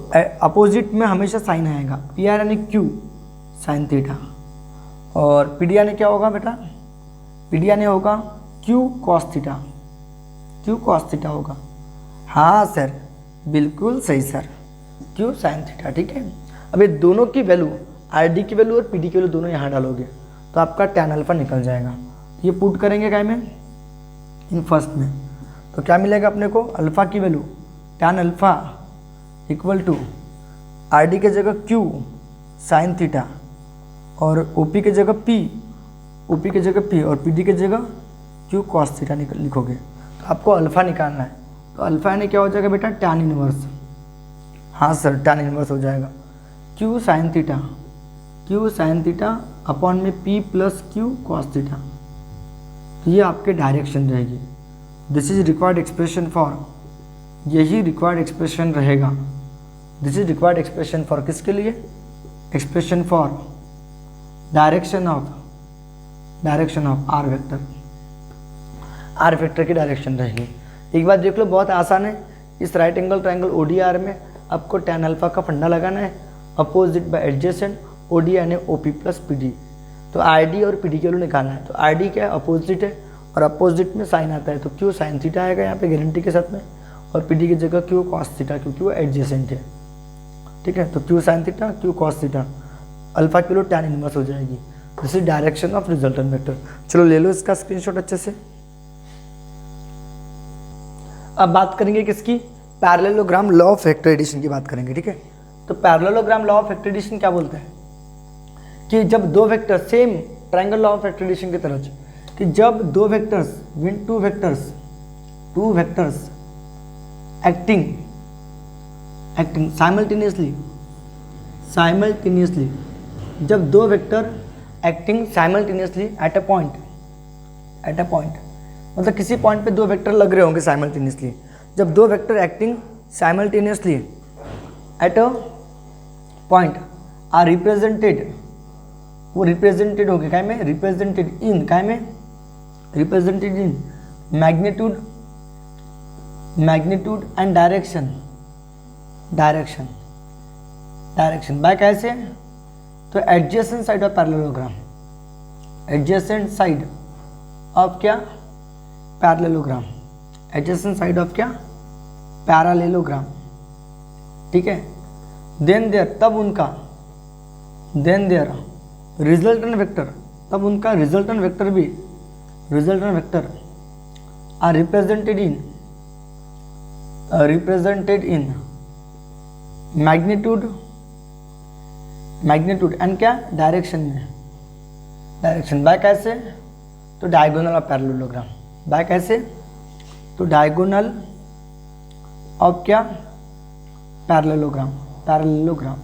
अपोजिट में हमेशा साइन आएगा, PR यानी Q साइन थीटा, और PD यानी क्या होगा बेटा, PD यानी होगा Q कॉस थीटा होगा। हाँ सर बिल्कुल सही सर, Q साइन थीटा, ठीक है। अब ये दोनों की वैल्यू RD की वैल्यू और PD की वैल्यू दोनों यहाँ डालोगे तो आपका टैन अल्फा निकल जाएगा। ये पुट करेंगे क्या में, इन फर्स्ट में, तो क्या मिलेगा अपने को, अल्फ़ा की value tan alpha equal to RD के जगह Q साइन थीटा, और OP के जगह P और PD के जगह Q कॉस थीटा लिखोगे। तो आपको अल्फ़ा निकालना है, तो अल्फ़ा यानी क्या हो जाएगा बेटा, टैन इनवर्स। हाँ सर टैन इनवर्स हो जाएगा Q साइन थीटा अपॉन में P plus Q cos theta. ये आपके डायरेक्शन रहेगी। This is required expression for, यही रिक्वायर्ड एक्सप्रेशन रहेगा। This is required expression for किसके लिए, expression for direction of R vector की डायरेक्शन रहेगी। एक बात देख लो, बहुत आसान है। इस राइट एंगल ट्रायंगल ODR में आपको टैन अल्फा का फंडा लगाना है, अपोजिट बाय एडजेसेंट, OD यानी OP प्लस PD। तो RD और PD के वैल्यू निकालना है। तो RD क्या है, अपोजिट है, और अपोजिट में साइन आता है तो Q साइन थीटा आएगा यहाँ पे गारंटी के साथ में, और PD की जगह Q कॉस थीटा, क्योंकि वो एडजेसेंट है, ठीक है। तो Q sine theta Q cos theta, alpha की वैल्यू टैन इनवर्स हो जाएगी। This is direction of resultant vector. चलो ले लो इसका स्क्रीनशॉट अच्छे से। अब बात करेंगे किसकी, parallelogram law of vector addition की बात करेंगे, ठीक है। तो parallelogram law of vector addition क्या बोलते हैं कि जब दो vector, same triangle law of vector addition की तरह, कि जब टू वेक्टर्स एक्टिंग साइमल्टेनियसली, जब दो vector acting simultaneously at a point, मतलब किसी पॉइंट पे दो वेक्टर लग रहे होंगे साइमल्टेनियसली। जब दो vector acting simultaneously at a point are represented, वो रिप्रेजेंटेड हो गए काय में, represented in magnitude and direction direction, direction by कैसे, तो adjacent side of parallelogram, adjacent side of क्या, पैरेललोग्राम, एडजेसेंट साइड ऑफ क्या, पैरेललोग्राम, ठीक है। देन देयर, तब उनका, देन देयर रिजल्टेंट वेक्टर, तब उनका रिजल्टेंट वेक्टर भी, resultant vector are represented in magnitude, magnitude and क्या, डायरेक्शन में, डायरेक्शन बाय कैसे, तो डायगोनल ऑफ पैरेललोग्राम, बाय कैसे, तो डायगोनल ऑफ क्या, पैरेललोग्राम, पैरेललोग्राम,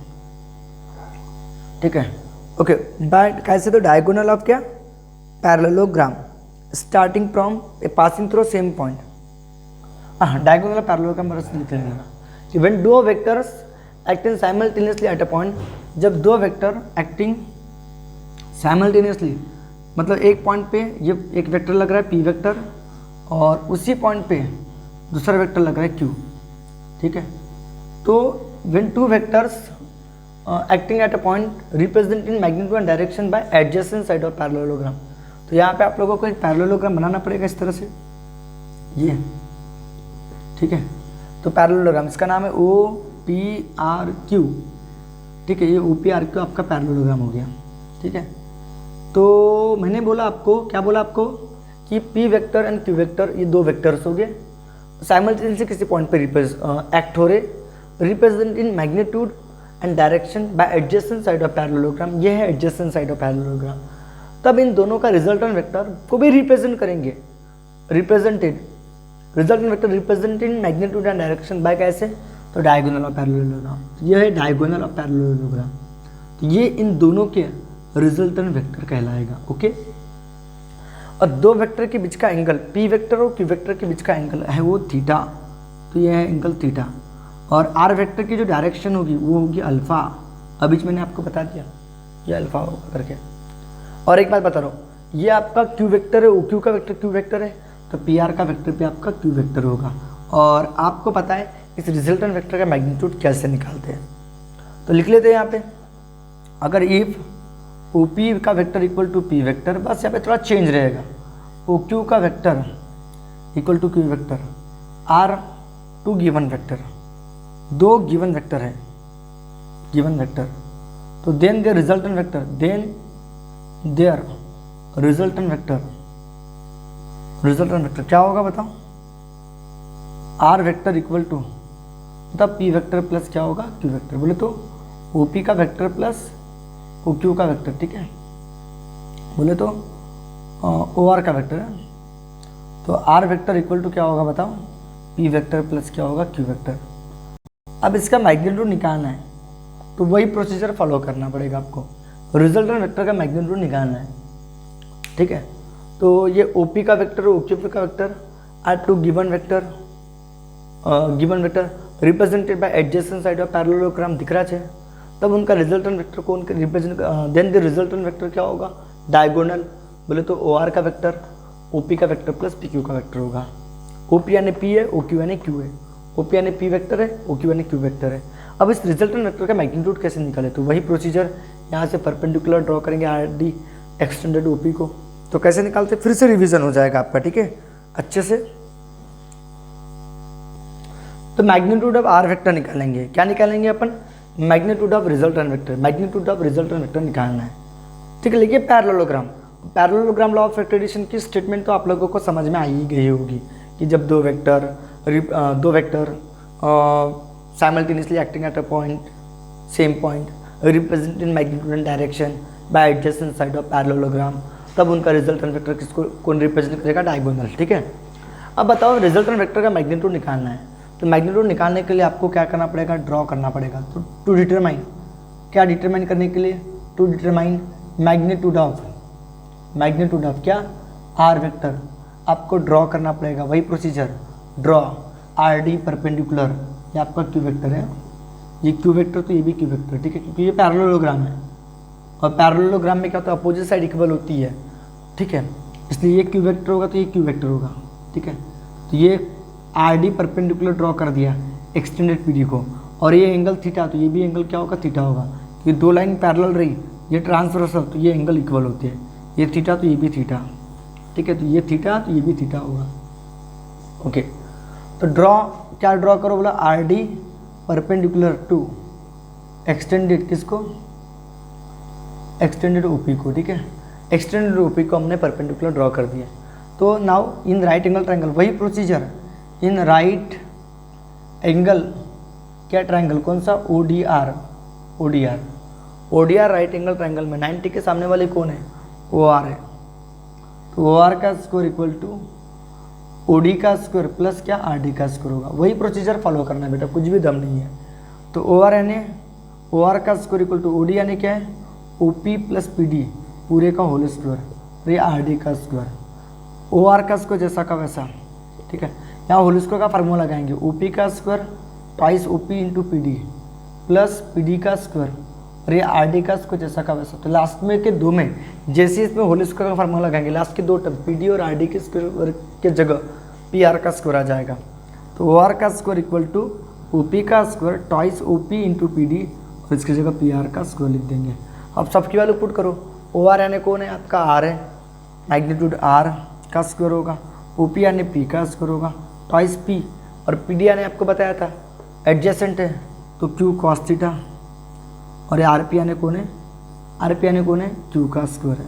ठीक है, ओके। बाय कैसे, तो डायगोनल ऑफ क्या, parallelogram starting from passing through same point. हाँ, डायगोनल ऑफ पैरेललोग्राम बस लिख लेंगे कि व्हेन दो vectors acting simultaneously at a point, जब दो वेक्टर एक्टिंग साइमल्टेनियसली, मतलब एक पॉइंट पे ये एक वेक्टर लग रहा है पी वेक्टर, और उसी पॉइंट पे दूसरा वेक्टर लग रहा है क्यू, ठीक है। तो when two vectors acting at a point represent in magnitude and direction bye adjacent side of parallelogram, तो यहाँ पे आप लोगों को एक पैरेललोग्राम बनाना पड़ेगा इस तरह से, ये, ठीक है। तो पैरेललोग्राम इसका नाम है OPRQ, ठीक है, ये OPRQ आपका पैरेललोग्राम हो गया, ठीक है। तो मैंने बोला आपको, क्या बोला आपको, कि P vector and Q vector ये दो वेक्टर्स हो गए, साइमल्टेनियसली किसी पॉइंट पे एक्ट हो रहे, represent in magnitude and direction bye adjacent side of parallelogram, ये है एडजेसेंट साइड ऑफ पैरेललोग्राम। तब इन दोनों का रिजल्टेंट वेक्टर को भी रिप्रेजेंट करेंगे, represented, resultant vector represent in magnitude and direction by कैसे, तो डायगोनल ऑफ पैरेललोग्राम, ये है डायगोनल ऑफ पैरेललोग्राम, तो ये इन दोनों के रिजल्टेंट वेक्टर कहलाएगा, ओके। और दो वेक्टर के बीच का एंगल, पी वेक्टर और क्यू वेक्टर के बीच का एंगल है वो थीटा, तो ये है एंगल थीटा, और आर वेक्टर की जो डायरेक्शन होगी वो होगी अल्फा, अभी मैंने आपको बता दिया ये अल्फा होगा करके। और एक बात बता रहा हूँ, ये आपका क्यू वेक्टर है, ओ क्यू का वेक्टर क्यू वेक्टर है, तो पी आर का वेक्टर पे आपका क्यू वेक्टर होगा। और आपको पता है इस रिजल्टेंट वेक्टर का मैग्नीट्यूड कैसे निकालते हैं, तो लिख लेते हैं यहाँ पे, अगर इफ ओ पी का vector equal to P vector, बस यहाँ पे थोड़ा चेंज रहेगा, ओ क्यू का vector equal to Q vector, are two given vector, दो गिवन वेक्टर है, गिवन वेक्टर, तो then their resultant vector, then their resultant vector, resultant vector क्या होगा बताओ, आर वेक्टर इक्वल टू मतलब पी वेक्टर प्लस क्या होगा, क्यू वेक्टर, बोले तो ओ पी का वेक्टर प्लस ओ क्यू का वेक्टर, ठीक है, बोले तो ओ आर का वेक्टर है, तो आर वेक्टर इक्वल टू क्या होगा बताओ, पी वेक्टर प्लस क्या होगा, क्यू वेक्टर। अब इसका मैग्नीट्यूड निकालना है, तो वही प्रोसीजर फॉलो करना पड़ेगा आपको, रिजल्टेंट वेक्टर का मैग्नीट्यूड निकालना है, ठीक है। तो ये ओ पी का वेक्टर ओ क्यू का vector are two given vector, given vector represented by adjacent side of parallelogram दिख रहा है, तब उनका रिजल्टेंट वेक्टर को उनके represent, then the resultant vector क्या होगा, डायगोनल, बोले तो ओ आर का वेक्टर ओ पी का वेक्टर प्लस पी क्यू का वेक्टर होगा, ओ पी यानी पी है, ओ क्यू यानी क्यू है, ओ पी यानी पी वेक्टर है, ओ क्यू यानी क्यू वेक्टर है। अब इस रिजल्टेंट वेक्टर का मैग्नीट्यूड कैसे निकाले, तो वही प्रोसीजर, यहाँ से परपेंडिकुलर ड्रॉ करेंगे R D extended O P को, तो कैसे निकालते, फिर से रिवीजन हो जाएगा आपका, ठीक है, अच्छे से। तो मैग्नीट्यूड ऑफ आर वेक्टर निकालेंगे, क्या निकालेंगे अपन, magnitude of resultant vector, magnitude of resultant vector निकालना है, ठीक है। लिखिए पैरेललोग्राम, पैरेललोग्राम लॉ ऑफ वेक्टरेशन की स्टेटमेंट तो आप लोगों को समझ में आ ही गई होगी कि जब दो vector simultaneously acting at a point, same point, represent in magnitude and direction bye adjacent side of parallelogram, तब उनका रिजल्टेंट वेक्टर किसको कौन रिप्रेजेंट करेगा, डायगोनल, ठीक है। अब बताओ रिजल्टेंट वेक्टर का मैग्नीट्यूड निकालना है, तो मैग्नीट्यूड निकालने के लिए आपको क्या करना पड़ेगा, ड्रॉ करना पड़ेगा, तो टू डिटरमाइन, क्या डिटरमाइन करने के लिए, टू डिटरमाइन मैग्नीट्यूड ऑफ क्या, आर वेक्टर, आपको ड्रॉ करना पड़ेगा, वही procedure, draw R D perpendicular, ये आपका क्यू वेक्टर है, ये क्यू वेक्टर तो ये भी क्यू वेक्टर, ठीक है, क्योंकि ये पैरेललोग्राम है, और पैरेललोग्राम में क्या होता है, अपोजिट साइड इक्वल होती है, ठीक है, इसलिए ये क्यू वेक्टर होगा तो ये क्यू वेक्टर होगा, ठीक है। तो ये आर डी परपेंडिकुलर ड्रॉ कर दिया एक्सटेंडेड पी डी को, और ये एंगल थीटा, तो ये भी एंगल क्या होगा, थीटा होगा। ये दो लाइन पैरेलल रही, ये ट्रांसवर्सल, तो ये एंगल इक्वल होते हैं। ये थीटा तो ये भी थीटा, ठीक है, तो ये थीटा तो ये भी थीटा होगा। ओके, तो क्या ड्रॉ करो बोला, R D perpendicular to extended किसको, एक्सटेंडेड ओपी को, ठीक है, एक्सटेंडेड ओपी को हमने परपेंडिकुलर ड्रॉ कर दिया। तो now in right angle triangle वही प्रोसीजर, इन राइट एंगल क्या ट्रायंगल, कौन सा, O D R, O D R, O D R right angle triangle में 90 के सामने वाले कौन है, ओ आर है। तो ओ आर का square equal to O D का स्क्वायर प्लस क्या, आर डी का स्क्वायर होगा। वही प्रोसीजर फॉलो करना है बेटा, कुछ भी दम नहीं है। तो ओ आर यानी ओ आर का square equal to O D यानी क्या है, O P plus P D पूरे का होल स्क्वायर, ये आर डी का स्क्वायर, ओ आर का स्क्वायर जैसा का वैसा, ठीक है। यहाँ होल स्क्वायर का फार्मूला लगाएंगे, ओ पी का square twice O P into P D plus P D का स्क्वायर, और ये आर डी का स्क्वायर जैसा का वैसा। तो लास्ट में के दो में जैसे इसमें होल स्क्वायर का फार्मूला लगाएंगे, लास्ट के दो टर्म पी डी और आर डी के स्क्वायर के जगह पी आर का स्क्वायर आ जाएगा। तो ओ आर का square equal to O P का square twice O P into P D, और इसकी जगह पी आर का स्क्वायर लिख देंगे। अब सबकी वैल्यू पुट करो, ओ आर यानी कौन है आपका, आर है, मैग्नीट्यूड आर का स्क्वायर होगा, ओ पी यानी पी का स्क्वायर होगा ट्वाइस पी, और पी डी यानी आपको बताया था एडजेसेंट है तो क्यू कॉस थीटा, और ये आर पी यानी कौन है, आर पी यानी कौन है, क्यू का स्क्वायर है।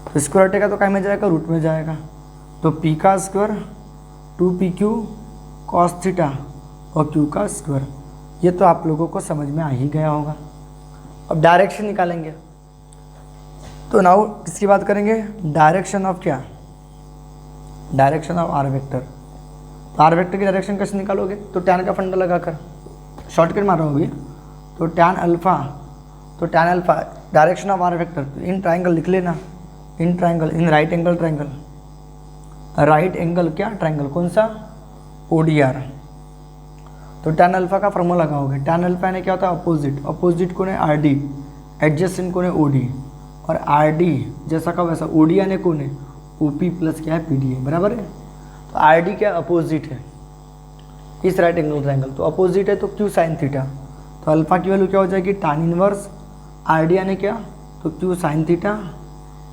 तो स्क्वायर हटेगा तो क्या में जाएगा, रूट में जाएगा। तो पी का स्क्वायर 2pq कॉस थीटा और q का स्क्वायर, ये तो आप लोगों को समझ में आ ही गया होगा। अब डायरेक्शन निकालेंगे, तो नाउ किसकी बात करेंगे, डायरेक्शन ऑफ क्या, डायरेक्शन ऑफ आर वेक्टर। तो आर वेक्टर की डायरेक्शन कैसे निकालोगे, तो टैन का फंडा लगाकर शॉर्टकट मारो अभी, तो टैन अल्फा, तो tan alpha direction of R vector, तो इन ट्राइंगल लिख लेना, in triangle, in right angle triangle, right angle क्या ट्राइंगल, कौन सा, ओ डी आर। तो टैन अल्फा का फॉर्मूला लगाओगे, टैन अल्फा यानी क्या होता है, अपोजिट, अपोजिट कौन है, आर डी, एडजेसेंट कौन है, ओ डी, और आर डी जैसा का वैसा, ओ डी यानी कौन है, ओ पी प्लस क्या है, पी डी है, बराबर है। तो आर डी क्या अपोजिट है इस राइट एंगल ट्राइंगल, तो अपोजिट है तो क्यू साइन थीटा, तो अल्फा की वैल्यू क्या हो जाएगी, टैन इनवर्स आर डी यानी क्या, तो क्यू साइन थीटा,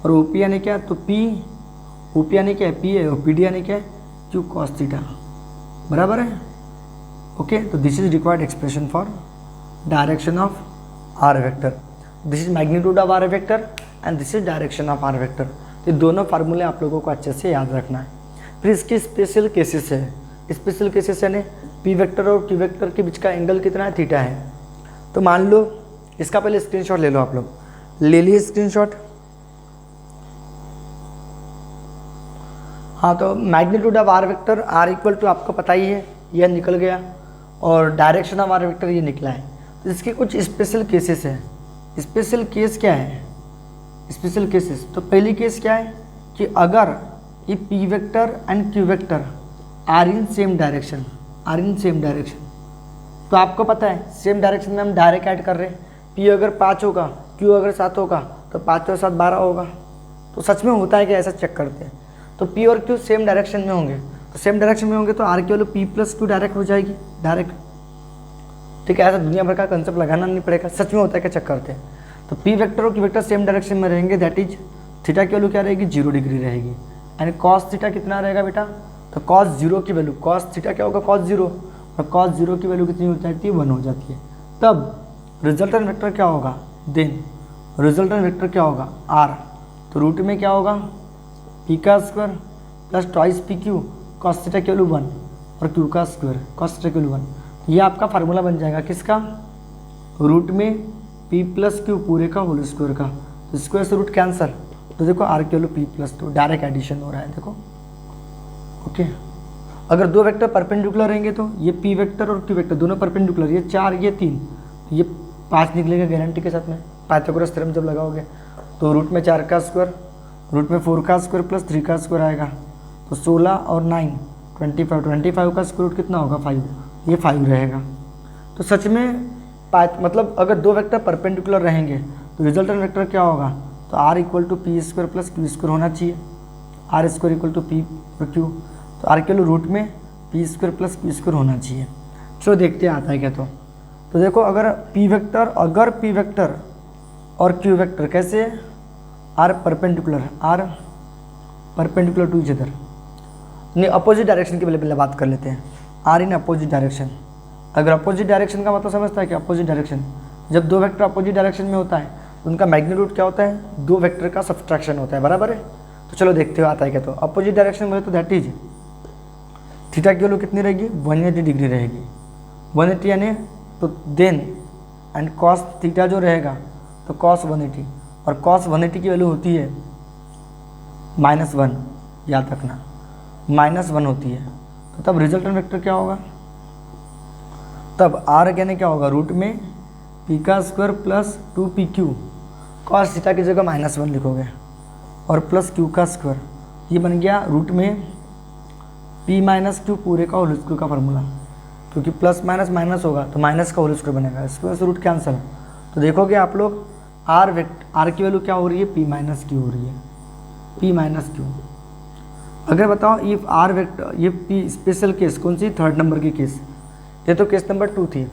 और ओ पी यानी क्या, तो पी, ओ पी यानी क्या है, पी है, और पी डी यानी क्या है, क्यू कॉस थीटा, बराबर है। ओके, तो this is required expression for direction of R vector, this is magnitude of R vector and this is direction of R vector. तो दोनों फार्मूले आप लोगों को अच्छे से याद रखना है। फिर इसके स्पेशल केसेस है, स्पेशल केसेस यानी पी वेक्टर और क्यू वेक्टर के बीच का एंगल कितना है, थीटा है। तो मान लो इसका पहले स्क्रीनशॉट ले लो, आप लोग ले लिए स्क्रीनशॉट। हाँ, तो magnitude of R vector R equal to आपको पता ही है, यह निकल गया, और डायरेक्शन ऑफ आर वेक्टर ये निकला है। तो इसके कुछ स्पेशल केसेस हैं। स्पेशल केस क्या है, स्पेशल केसेस, तो पहली केस क्या है कि अगर ये P vector and Q vector are in same direction, are in same direction, तो आपको पता है सेम डायरेक्शन में हम डायरेक्ट ऐड कर रहे हैं, पी अगर 5 होगा, क्यू अगर 7 होगा, तो 5 और 7 12 होगा। तो सच में होता है कि ऐसा चेक करते हैं, तो पी और क्यू सेम डायरेक्शन में होंगे, तो सेम डायरेक्शन में होंगे तो आर की value P plus Q direct हो जाएगी, डायरेक्ट, ठीक है। ऐसा दुनिया भर का कंसेप्ट लगाना नहीं पड़ेगा, सच में होता है कि चेक करते हैं। तो पी वेक्टर और क्यू वेक्टर सेम डायरेक्शन में रहेंगे, दैट इज थीटा की वैल्यू क्या रहेगी, 0 डिग्री रहेगी, यानी कॉस थीटा कितना रहेगा बेटा, तो कॉस 0 की वैल्यू, कॉस थीटा क्या होगा, कॉस 0, और कॉस 0 की वैल्यू कितनी हो जाती है, 1 हो जाती है। तब रिजल्टेंट वेक्टर क्या होगा, देन रिजल्टेंट वेक्टर क्या होगा, आर, तो रूट में क्या होगा, पी का square plus twice P Q cos theta की वैल्यू 1, और क्यू का स्क्वायर कॉस थीटा की वैल्यू 1। ये आपका फार्मूला बन जाएगा किसका, रूट में पी प्लस क्यू पूरे का होल स्क्वायर का, तो स्क्वायर से रूट कैंसर, तो देखो आर की value P plus 2, direct addition हो रहा है, देखो। ओके, अगर दो वेक्टर परपेंडिकुलर रहेंगे तो ये पी वेक्टर और क्यू वेक्टर दोनों परपेंडिकुलर, ये 4 ये 3, ये 5 निकलेगा गारंटी के साथ में, पाइथागोरस थ्योरम जब लगाओगे तो रूट में 4 का स्क्वायर, रूट में 4 का स्क्वायर प्लस 3 का स्क्वायर आएगा, तो 16 और 9 25, 25 का स्क्वायर रूट कितना होगा, 5, ये 5 रहेगा। तो सच में मतलब अगर दो वेक्टर परपेंडिकुलर रहेंगे तो रिजल्टेंट वेक्टर क्या होगा, तो R equal to P square plus Q square होना चाहिए, R square equal to P और क्यू, तो आर के रूट में P square plus Q square होना चाहिए। चलो देखते हैं आता है क्या। तो तो देखो अगर पी वेक्टर और क्यू वेक्टर कैसे are perpendicular to each other, नहीं अपोजिट डायरेक्शन की पहले बात कर लेते हैं। आर इन अपोजिट डायरेक्शन, अगर अपोजिट डायरेक्शन का मतलब समझता है कि अपोजिट डायरेक्शन, जब दो वेक्टर अपोजिट डायरेक्शन में होता है तो उनका मैग्नीट्यूड क्या होता है, दो वेक्टर का सब्सट्रैक्शन होता है, बराबर है। तो चलो देखते हो आता है क्या। तो अपोजिट डायरेक्शन में तो दैट इज थीटा की वैल्यू कितनी रहेगी, 180 डिग्री रहेगी, 180 यानी तो देन एंड कॉस थीटा जो रहेगा तो कॉस 180, और कॉस 180 की वैल्यू होती है -1, याद रखना -1 होती है। तो तब रिजल्टेंट वेक्टर क्या होगा, तब आर यानी क्या होगा, रूट में पी का square plus 2pq, cos theta की जगह -1 लिखोगे और प्लस क्यू का स्क्वायर, ये बन गया रूट में p माइनस क्यू पूरे का होल स्क्वायर का फार्मूला, क्योंकि प्लस माइनस माइनस होगा तो माइनस का होल स्क्वायर बनेगा, इसकी वजह से रूट कैंसिल। तो देखोगे आप लोग आर की वैल्यू क्या हो रही है, p माइनस क्यू हो रही है, p माइनस क्यू। अगर बताओ इफ आर वेक्टर, ये p स्पेशल केस कौन सी, थर्ड नंबर की केस, ये तो केस नंबर 2 थी।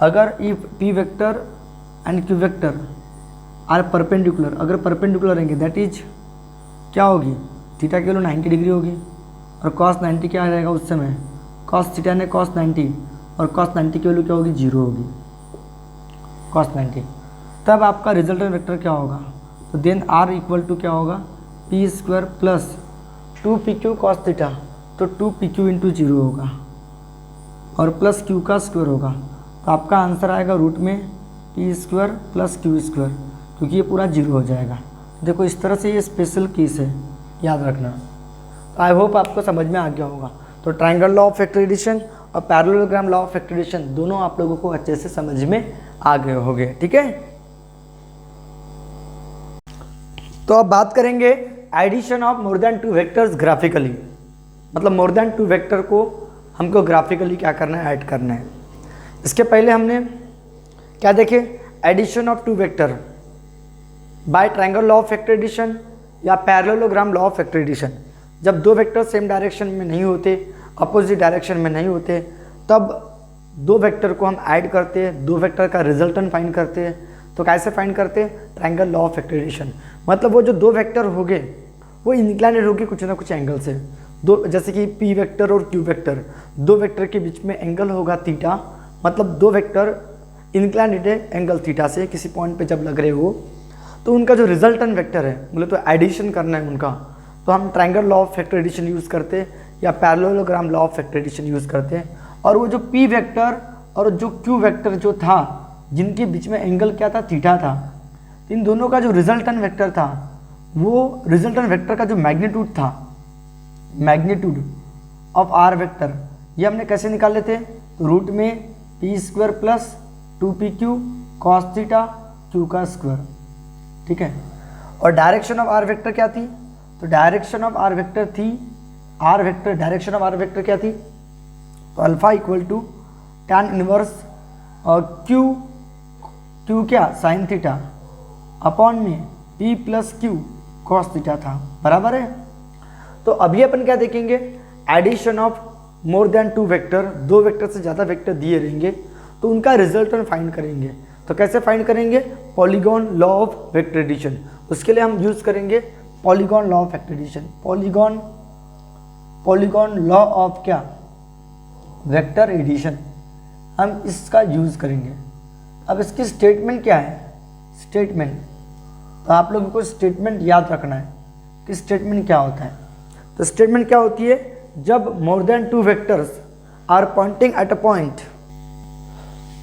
अगर if p vector and q vector are perpendicular, अगर परपेंडिकुलर रहेंगे दैट इज क्या होगी, थीटा की वैल्यू 90 डिग्री होगी और कॉस 90 क्या रहेगा उस समय, कॉस थीटा ने कॉस 90 और कॉस 90 की वैल्यू क्या होगी, 0 होगी, कॉस 90। तब आपका रिजल्टेंट वेक्टर क्या होगा, तो देन आर इक्वल टू क्या होगा, P square plus 2pq cos theta, तो 2pq इंटू 0 होगा और प्लस क्यू का स्क्वायर होगा। तो आपका आंसर आएगा रूट में P square plus Q square, क्योंकि ये पूरा 0 हो जाएगा। देखो इस तरह से ये स्पेशल केस है, याद रखना। तो आई होप आपको समझ में आ गया होगा। तो ट्रायंगल लॉ ऑफ फैक्टराइजेशन और पैरेललोग्राम लॉ ऑफ फैक्टराइजेशन दोनों आप लोगों को अच्छे से समझ में आ गए होंगे, ठीक है। तो अब बात करेंगे addition of more than 2 vectors graphically, मतलब मोर देन 2 वेक्टर को हमको ग्राफिकली क्या करना है, ऐड करना है। इसके पहले हमने क्या देखे, addition of 2 vector by triangle law of factorization या पैरेललोग्राम लॉ ऑफ फैक्टराइजेशन। जब दो वेक्टर सेम डायरेक्शन में नहीं होते, अपोजिट डायरेक्शन में नहीं होते, तब दो वेक्टर को हम ऐड करते हैं, दो वेक्टर का रिजल्टेंट फाइंड करते हैं। तो कैसे फाइंड करते हैं, ट्रायंगल लॉ ऑफ फैक्टराइजेशन, मतलब वो जो दो वेक्टर होंगे वो इंक्लाइनेड होगी कुछ ना कुछ एंगल से। दो, जैसे कि पी वेक्टर और क्यू वेक्टर, दो वेक्टर के बीच में एंगल होगा थीटा, मतलब दो वेक्टर इंक्लाइनेड है एंगल थीटा से किसी पॉइंट पे जब लग रहे हो, तो उनका जो रिजल्टेंट वेक्टर है, बोले तो एडिशन करना है उनका, तो हम triangle law of factorization use करते हैं या parallelogram law of factorization use करते हैं। और वो जो पी वेक्टर और जो क्यू वेक्टर जो था, जिनके बीच में एंगल क्या था, थीटा था, इन दोनों का जो रिजल्टेंट वेक्टर था, वो रिजल्टेंट वेक्टर का जो मैग्नीट्यूड था, मैग्नीट्यूड ऑफ आर वेक्टर, ये हमने कैसे निकाल लेते हैं, तो रूट में P square plus 2pq cos theta Q का स्क्वायर, ठीक है। और डायरेक्शन ऑफ आर वेक्टर क्या थी, तो डायरेक्शन ऑफ आर वेक्टर थी, R vector direction of R vector क्या थी, तो alpha equal to tan inverse और क्यू क्या, साइन थीटा अपॉन में p plus Q cos theta था, बराबर है। तो अभी अपन क्या देखेंगे, addition of more than 2 vector, दो वेक्टर से ज़्यादा वेक्टर दिए रहेंगे तो उनका रिजल्टेंट फाइंड करेंगे। तो कैसे फाइंड करेंगे, polygon law of vector addition, उसके लिए हम यूज़ करेंगे polygon law of vector addition, polygon law of क्या, वेक्टर एडिशन, हम इसका यूज़ करेंगे। अब इसकी स्टेटमेंट क्या है, स्टेटमेंट, तो आप लोगों को स्टेटमेंट याद रखना है कि स्टेटमेंट क्या होता है। तो स्टेटमेंट क्या होती है, जब more than 2 vectors are pointing at a point.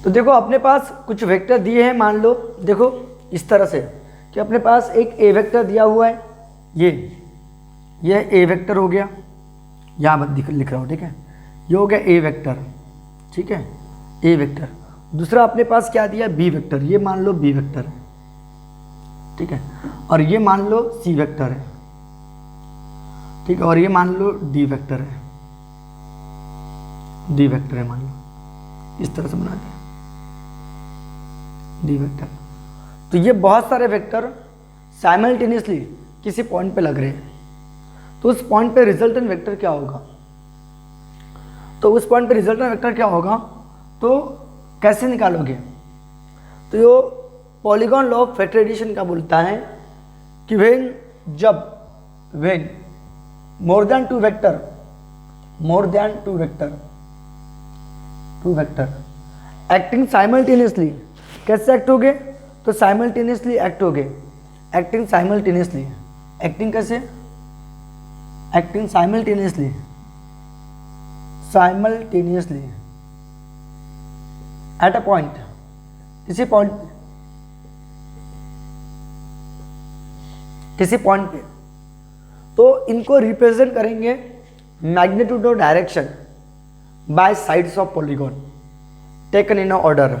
तो देखो अपने पास कुछ वेक्टर दिए हैं, मान लो देखो इस तरह से कि अपने पास एक ए वेक्टर दिया हुआ है, ये ए वेक्टर हो गया, यहाँ मैं लिख रहा हूँ, ठीक है, ये हो गया ए वेक्टर, ठीक है, ए वेक्टर। दूसरा अपने पास क्या दिया, बी वेक्टर, ये मान लो बी वेक्टर है, ठीक है, और ये मान लो सी वेक्टर है, ठीक है, और ये मान लो डी वेक्टर है, डी वेक्टर है मान लो, इस तरह से बना दिया डी वेक्टर। तो ये बहुत सारे वेक्टर साइमल्टेनियसली किसी पॉइंट पे लग रहे हैं, तो उस पॉइंट पे रिजल्टेंट वेक्टर क्या होगा, तो उस पॉइंट पे रिजल्टेंट वेक्टर क्या होगा, तो कैसे निकालोगे? तो यो polygon law of vector addition का बोलता है कि when more than two vector acting simultaneously, कैसे एक्ट होगे? तो साइमल्टेनियसली एक्ट होगे, एक्टिंग साइमल्टेनियसली, एक्टिंग कैसे? Acting simultaneously at a point, किसी पॉइंट पे। तो इनको रिप्रेजेंट करेंगे मैग्नीट्यूड और direction by sides of polygon taken in order.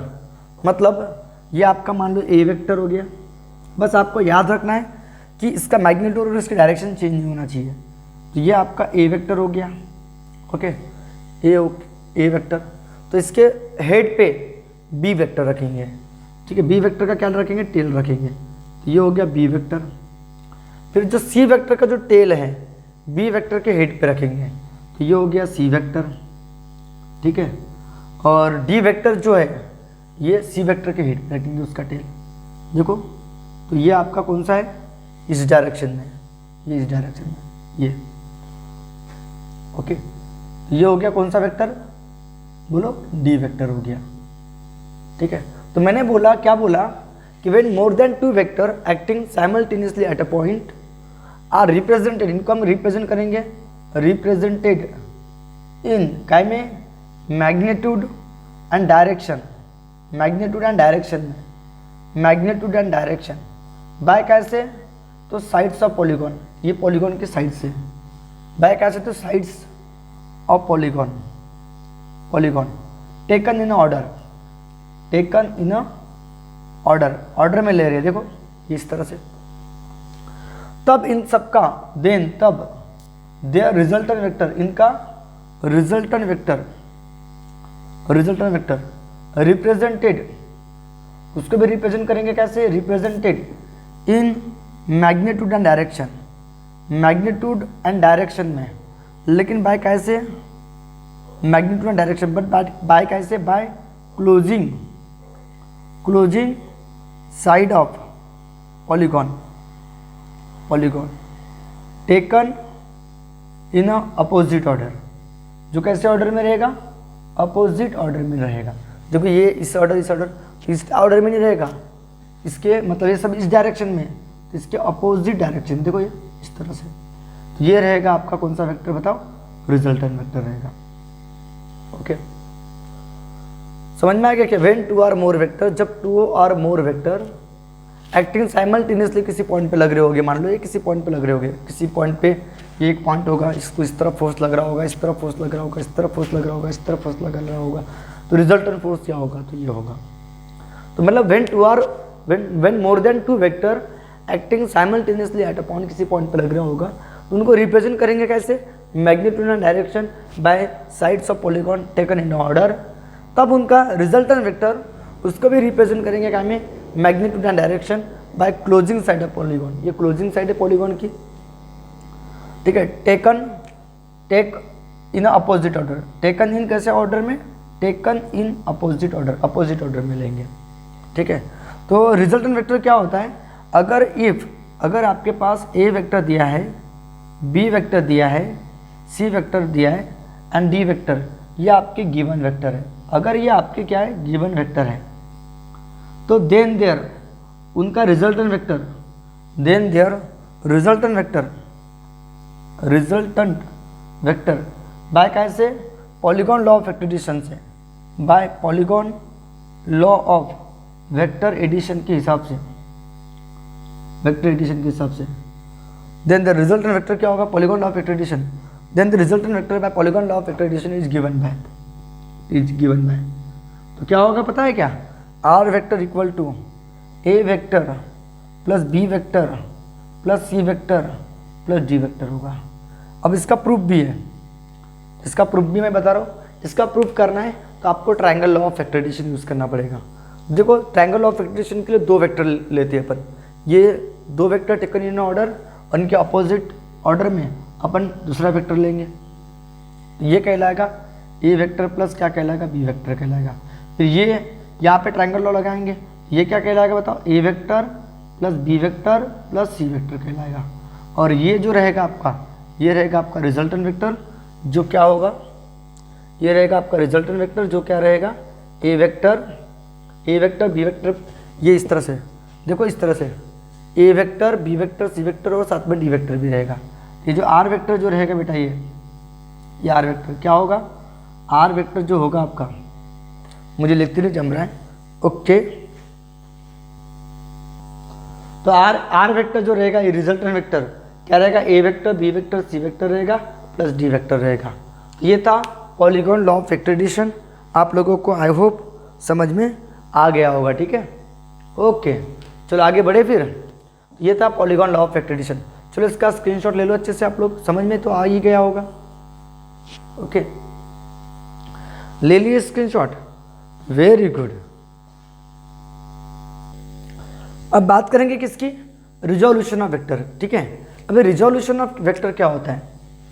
मतलब ये आपका मान लो ए वेक्टर हो गया, बस आपको याद रखना है कि इसका मैग्नीट्यूड और इसकी डायरेक्शन चेंज नहीं होना चाहिए। तो ये आपका ए वेक्टर हो गया, ओके, ए वेक्टर। तो इसके हेड पे बी वेक्टर रखेंगे, ठीक है। बी वेक्टर का क्या रखेंगे? टेल रखेंगे। तो ये हो गया बी वेक्टर। फिर जो सी वेक्टर का जो टेल है बी वेक्टर के हेड पे रखेंगे, तो ये हो गया सी वेक्टर, ठीक है। और डी वेक्टर जो है ये सी वेक्टर के हेड पे रखेंगे उसका टेल, देखो। तो ये आपका कौन सा है? इस डायरेक्शन में, ये इस डायरेक्शन में, ये ओके। तो ये हो गया कौन सा वेक्टर? बोलो, डी वेक्टर हो गया, ठीक है। तो मैंने बोला, क्या बोला कि when more than two vector acting simultaneously at a point are represented, इनको हम रिप्रेजेंट करेंगे, रिप्रेजेंटेड इन काय में? Magnitude and direction, magnitude and direction by कैसे? तो साइड्स ऑफ पॉलीगॉन, ये पॉलीगॉन के साइड से, बाय कैसे? तो sides of polygon taken in order में ले रहे हैं, देखो इस तरह से। तब इन सबका तब देयर रिजल्टेंट वेक्टर, इनका रिजल्टेंट वेक्टर रिप्रेजेंटेड, उसको भी रिप्रेजेंट करेंगे कैसे? Represented in magnitude and direction में, लेकिन बाय कैसे? Magnitude and direction, but by कैसे? By closing side of polygon taken in opposite order, जो कैसे ऑर्डर में रहेगा? अपोजिट ऑर्डर में रहेगा। देखो ये इस ऑर्डर इस ऑर्डर में नहीं रहेगा, इसके मतलब ये सब इस डायरेक्शन में, तो इसके अपोजिट डायरेक्शन, देखो ये इस तरह से। तो ये रहेगा आपका कौन सा वेक्टर? बताओ, रिजल्टेंट वेक्टर रहेगा, ओके। समझ में आ गया क्या? When two or more vector, जब two or more vector acting simultaneously किसी पॉइंट पे लग रहे होगे, मान लो ये किसी पॉइंट पे लग रहे होगे, किसी पॉइंट पे ये एक पॉइंट होगा, इसको इस तरफ फोर्स लग रहा होगा, इस तरफ फोर्स लग रहा होगा, इस तरफ फोर्स लग रहा होगा, इस तरफ फोर्स लग रहा होगा, तो रिजल्टेंट फोर्स क्या होगा? तो ये होगा। तो मतलब when more than two vector acting simultaneously at a point, किसी पॉइंट पे लग रहा होगा, तो उनको रिप्रेजेंट करेंगे कैसे? Magnitude and direction by sides of polygon taken in order. तब उनका रिजल्टेंट वेक्टर, उसको भी रिप्रेजेंट करेंगे क्या में? Magnitude and direction by closing side of polygon, ये क्लोजिंग साइड है पॉलीगॉन की, ठीक है। Take in opposite order, taken in कैसे ऑर्डर में? टेकन इन अपोजिट ऑर्डर में लेंगे, ठीक है। तो रिजल्टेंट वेक्टर क्या होता है? अगर आपके पास ए वेक्टर दिया है, बी वेक्टर दिया है, सी वेक्टर दिया है एंड डी वेक्टर, ये आपके गिवन वेक्टर है। अगर ये आपके क्या है? गिवन वेक्टर है, तो देन देयर उनका रिजल्टेंट वेक्टर बाय कैसे? Polygon law of vector addition से, by polygon law of vector addition के हिसाब से, देन द रिजल्टेंट वेक्टर क्या होगा? Polygon law of vector addition, then the resultant vector by polygon law of vector addition is given by तो क्या होगा पता है क्या? R vector equal to A vector plus B vector plus C vector plus D vector होगा। अब इसका proof भी है, इसका प्रूफ भी मैं बता रहा हूँ। इसका प्रूफ करना है तो आपको triangle law of vector addition use करना पड़ेगा। देखो triangle law of vector addition के लिए दो वेक्टर लेते हैं अपन, ये दो वेक्टर टेकन इन ऑर्डर, उनके अपोजिट ऑर्डर में अपन दूसरा वेक्टर लेंगे, ये कहलाएगा ए वेक्टर प्लस क्या कहलाएगा? बी वेक्टर कहलाएगा। फिर ये यहाँ पे ट्रायंगल लॉ लगाएंगे, ये क्या कहलाएगा बताओ, A vector plus B vector plus C vector कहलाएगा। और ये जो रहेगा आपका, ये रहेगा आपका रिजल्टेंट वेक्टर, जो क्या होगा, ये रहेगा आपका रिजल्टेंट वेक्टर जो क्या रहेगा, ए वेक्टर बी वेक्टर, ये इस तरह से देखो, इस तरह से A vector B vector C vector और साथ में डी वेक्टर भी रहेगा। ये जो आर वेक्टर जो रहेगा बेटा, ये आर वेक्टर क्या होगा, आर वेक्टर जो होगा आपका, मुझे लिखते नहीं जम रहा है, ओके। तो आर वेक्टर जो रहेगा ये रिजल्टेंट वेक्टर क्या रहेगा, A vector B vector C vector रहेगा प्लस डी वेक्टर रहेगा। ये था polygon law of vector addition. आप लोगों को आई होप समझ में आ गया होगा, ठीक है, ओके। चलो आगे बढ़े फिर। ये था polygon law of vector addition. चलो इसका स्क्रीनशॉट ले लो अच्छे से, आप लोग समझ में तो आ ही गया होगा, ओके, ले लिए स्क्रीनशॉट, वेरी गुड। अब बात करेंगे किसकी, रिजोल्यूशन ऑफ वेक्टर, ठीक है। अब रिजोल्यूशन ऑफ वेक्टर क्या होता है,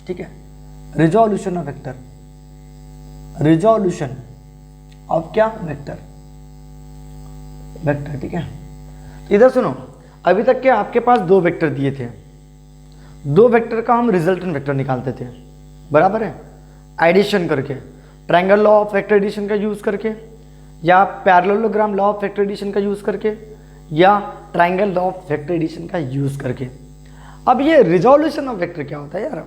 ठीक है, resolution of vector, resolution of क्या, वेक्टर, ठीक है। इधर सुनो, अभी तक के आपके पास दो वेक्टर दिए थे, दो वेक्टर का हम रिजल्टेंट वेक्टर निकालते थे, बराबर है, एडिशन करके, triangle law of vector addition का यूज करके, या parallelogram law of vector addition का यूज करके, या triangle law of vector addition का यूज करके। अब ये रिजोल्यूशन ऑफ वेक्टर क्या होता है यार,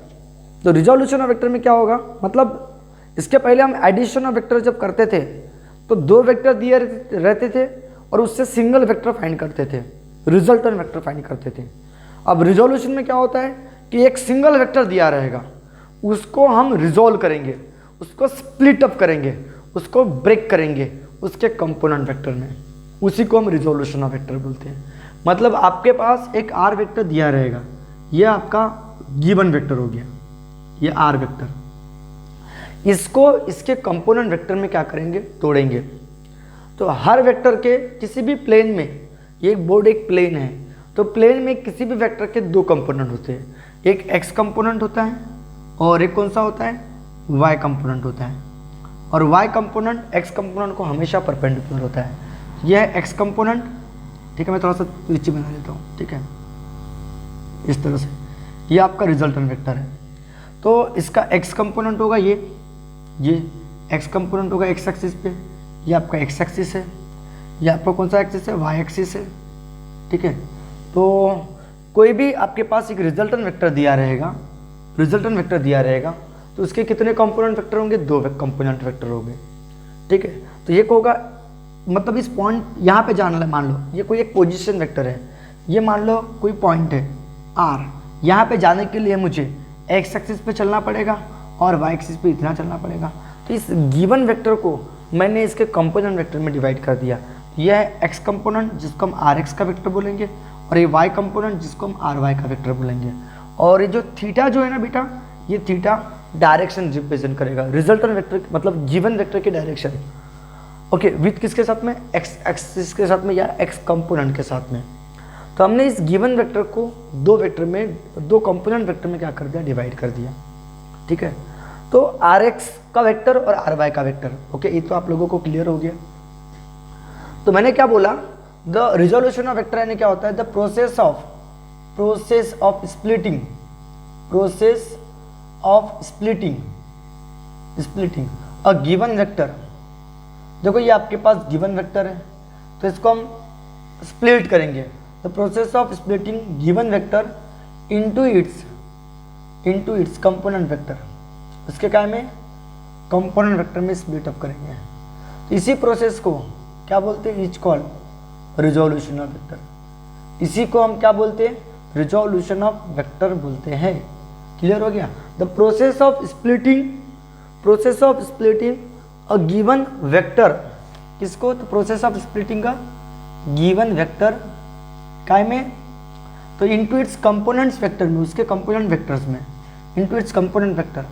तो रिजोल्यूशन ऑफ वेक्टर में क्या होगा, मतलब इसके पहले हम एडिशन ऑफ वेक्टर जब करते थे तो दो वेक्टर दिए रहते थे और उससे सिंगल वेक्टर फाइंड करते थे, रिजल्टेंट वेक्टर फाइंड करते थे। अब रिजोल्यूशन में क्या होता है कि एक सिंगल वेक्टर दिया रहेगा, उसको हम रिजोल्व करेंगे, उसको स्प्लिट अप करेंगे, उसको ब्रेक करेंगे उसके कंपोनेंट वेक्टर में, उसी को हम रिजोल्यूशन ऑफ वेक्टर बोलते हैं। मतलब आपके पास एक आर वेक्टर दिया रहेगा, ये आपका गिवन वेक्टर हो गया, ये आर वेक्टर, इसको इसके कंपोनेंट वेक्टर में क्या करेंगे, तोड़ेंगे। तो हर वेक्टर के किसी भी प्लेन में, ये बोर्ड एक प्लेन है, तो प्लेन में किसी भी वेक्टर के दो कंपोनेंट होते हैं, एक एक्स कंपोनेंट होता है और एक कौन सा होता है, वाई कंपोनेंट होता है। और वाई कंपोनेंट एक्स कंपोनेंट को हमेशा परपेंडिकुलर होता है। यह है एक्स कंपोनेंट, ठीक है, मैं थोड़ा सा नीचे बना लेता हूँ, ठीक है, इस तरह से, ये आपका रिजल्टेंट वेक्टर है। तो इसका एक्स कंपोनेंट होगा ये एक्स कंपोनेंट होगा एक्स एक्सिस पे, ये आपका एक्स एक्सिस है, ये आपका कौन सा एक्सिस है, वाई एक्सिस है, ठीक है। तो कोई भी आपके पास एक रिजल्टेंट वेक्टर दिया रहेगा, तो उसके कितने कंपोनेंट वेक्टर होंगे, दो कंपोनेंट वेक्टर होंगे, ठीक है। तो ये होगा, मतलब इस पॉइंट यहाँ पे जाना, मान लो ये कोई एक पोजीशन वेक्टर है, ये मान लो कोई पॉइंट है आर, यहाँ पे जाने के लिए मुझे एक्स एक्सिस पे चलना पड़ेगा और वाई एक्सिस पे इतना चलना पड़ेगा। तो इस गिवन वेक्टर को मैंने इसके कंपोनेंट वेक्टर में डिवाइड कर दिया। यह है एक्स कंपोनेंट जिसको हम आर एक्स का वेक्टर बोलेंगे, और ये वाई कंपोनेंट जिसको हम आर वाई का वेक्टर बोलेंगे। और ये जो थीटा जो है ना बेटा, ये थीटा डायरेक्शन रिप्रेजेंट करेगा, रिजल्टेंट वेक्टर मतलब गिवन वेक्टर की डायरेक्शन, ओके, विथ किसके साथ में, एक्स एक्सिस के साथ में या एक्स कंपोनेंट के साथ में। तो हमने इस गिवन वेक्टर को दो वेक्टर में, दो कंपोनेंट वेक्टर में क्या कर दिया, डिवाइड कर दिया, ठीक है। तो आर एक्स का वेक्टर और आर वाई का वेक्टर, ओके, ये तो आप लोगों को क्लियर हो गया। तो मैंने क्या बोला, द रिजोल्यूशन ऑफ वेक्टर यानी क्या होता है, the process of splitting a given vector. देखो ये आपके पास गिवन वेक्टर है, तो इसको हम स्प्लिट करेंगे, the process of splitting given vector into its component vector, इसके क्या में कंपोनेंट वेक्टर में स्प्लिट अप करेंगे। तो इसी प्रोसेस को क्या बोलते हैं, is called resolution of vector. इसी को हम क्या बोलते हैं, रिजोल्यूशन ऑफ वेक्टर बोलते हैं। क्लियर हो गया, the process of splitting a given vector, किसको, तो प्रोसेस ऑफ स्प्लिटिंग का गिवन वेक्टर काय में, तो इनटू इट्स कंपोनेंट्स वेक्टर में, उसके कंपोनेंट वेक्टर्स में, इनटू इट्स कंपोनेंट वेक्टर,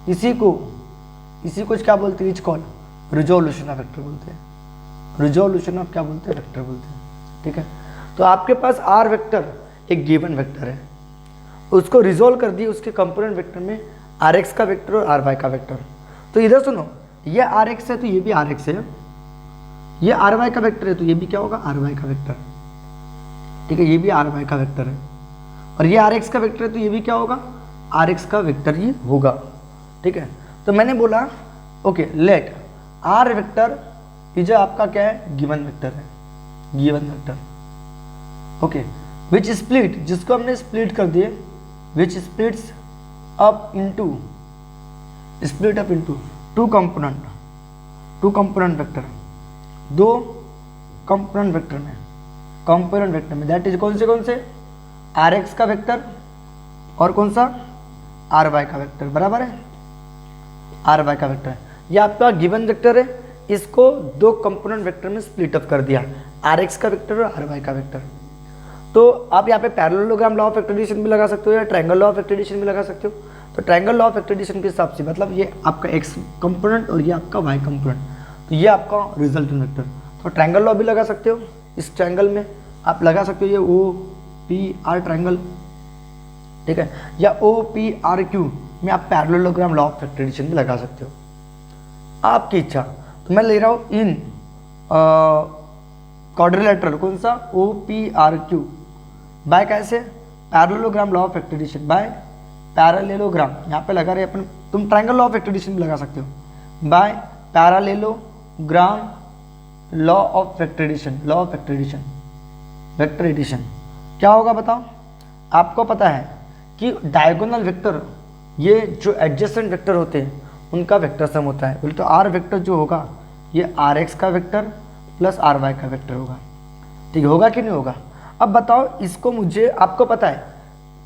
इसी को क्या बोलते हैं, is called resolution of vector बोलते हैं। रिजोल्यूशन ऑफ क्या बोलते हैं, वेक्टर बोलते हैं, ठीक है। तो आपके पास आर वेक्टर एक गिवन वेक्टर है, उसको रिजोल्व कर दिए उसके कंपोनेंट वेक्टर में, आर एक्स का वेक्टर और आर वाई का वेक्टर। तो इधर सुनो, ये आर एक्स है तो ये भी आर एक्स है, ये आर वाई का वेक्टर है तो ये भी क्या होगा, आर वाई का वेक्टर, ठीक है, ये भी आर वाई का वेक्टर है। और ये आर एक्स का वेक्टर है तो ये भी क्या होगा, आर एक्स का वेक्टर ही होगा, ठीक है। तो मैंने बोला okay let R vector is आपका क्या है, गिवन वेक्टर है, given vector, okay, which split, जिसको हमने स्प्लिट कर दिए, which splits up into, split up into two component vector, दो कंपोनेंट वेक्टर में, कंपोनेंट वेक्टर में, दैट इज कौन से आर एक्स का वेक्टर और कौन सा, आर वाई का वेक्टर, बराबर है, आर वाई का वेक्टर है। ये आपका गिवन वेक्टर है, इसको दो कंपोनेंट वेक्टर में स्प्लिट अप कर दिया, आर एक्स का वेक्टर और आर वाई का वेक्टर। तो आप यहाँ पे पैरेललोग्राम लॉ ऑफ फैक्टराइजेशन भी लगा सकते हो या ट्रायंगल लॉ ऑफ फैक्टराइजेशन भी लगा सकते हो। तो ट्रायंगल लॉ ऑफ फैक्टराइजेशन के हिसाब से मतलब ये आपका एक्स कंपोनेंट और ये आपका वाई कंपोनेंट, तो ये आपका रिजल्टेंट वेक्टर। तो ट्रायंगल लॉ भी लगा सकते हो, इस ट्रायंगल में आप लगा सकते हो ये ओ पी आर ट्रायंगल, ठीक है, या ओ पी आर क्यू में आप पैरेललोग्राम लॉ ऑफ फैक्टराइजेशन भी लगा सकते हो, आपकी इच्छा। तो मैं ले रहा हूँ इन क्वाड्रिलेटरल, कौन सा, O P R Q, by कैसे, parallelogram law of factorization, by parallelogram, यहाँ पे लगा रहे अपन, तुम ट्रायंगल लॉ ऑफ फैक्टराइजेशन भी लगा सकते हो, by parallelogram law of factorization, law of factorization, vector addition. क्या होगा बताओ, आपको पता है कि डायगोनल वेक्टर, ये जो एडजेसेंट वेक्टर होते हैं उनका वेक्टर सम होता है। बोले तो आर वेक्टर जो होगा ये आर एक्स का वेक्टर प्लस आर वाई का वेक्टर होगा, ठीक है, होगा कि नहीं होगा। अब बताओ इसको, मुझे आपको पता है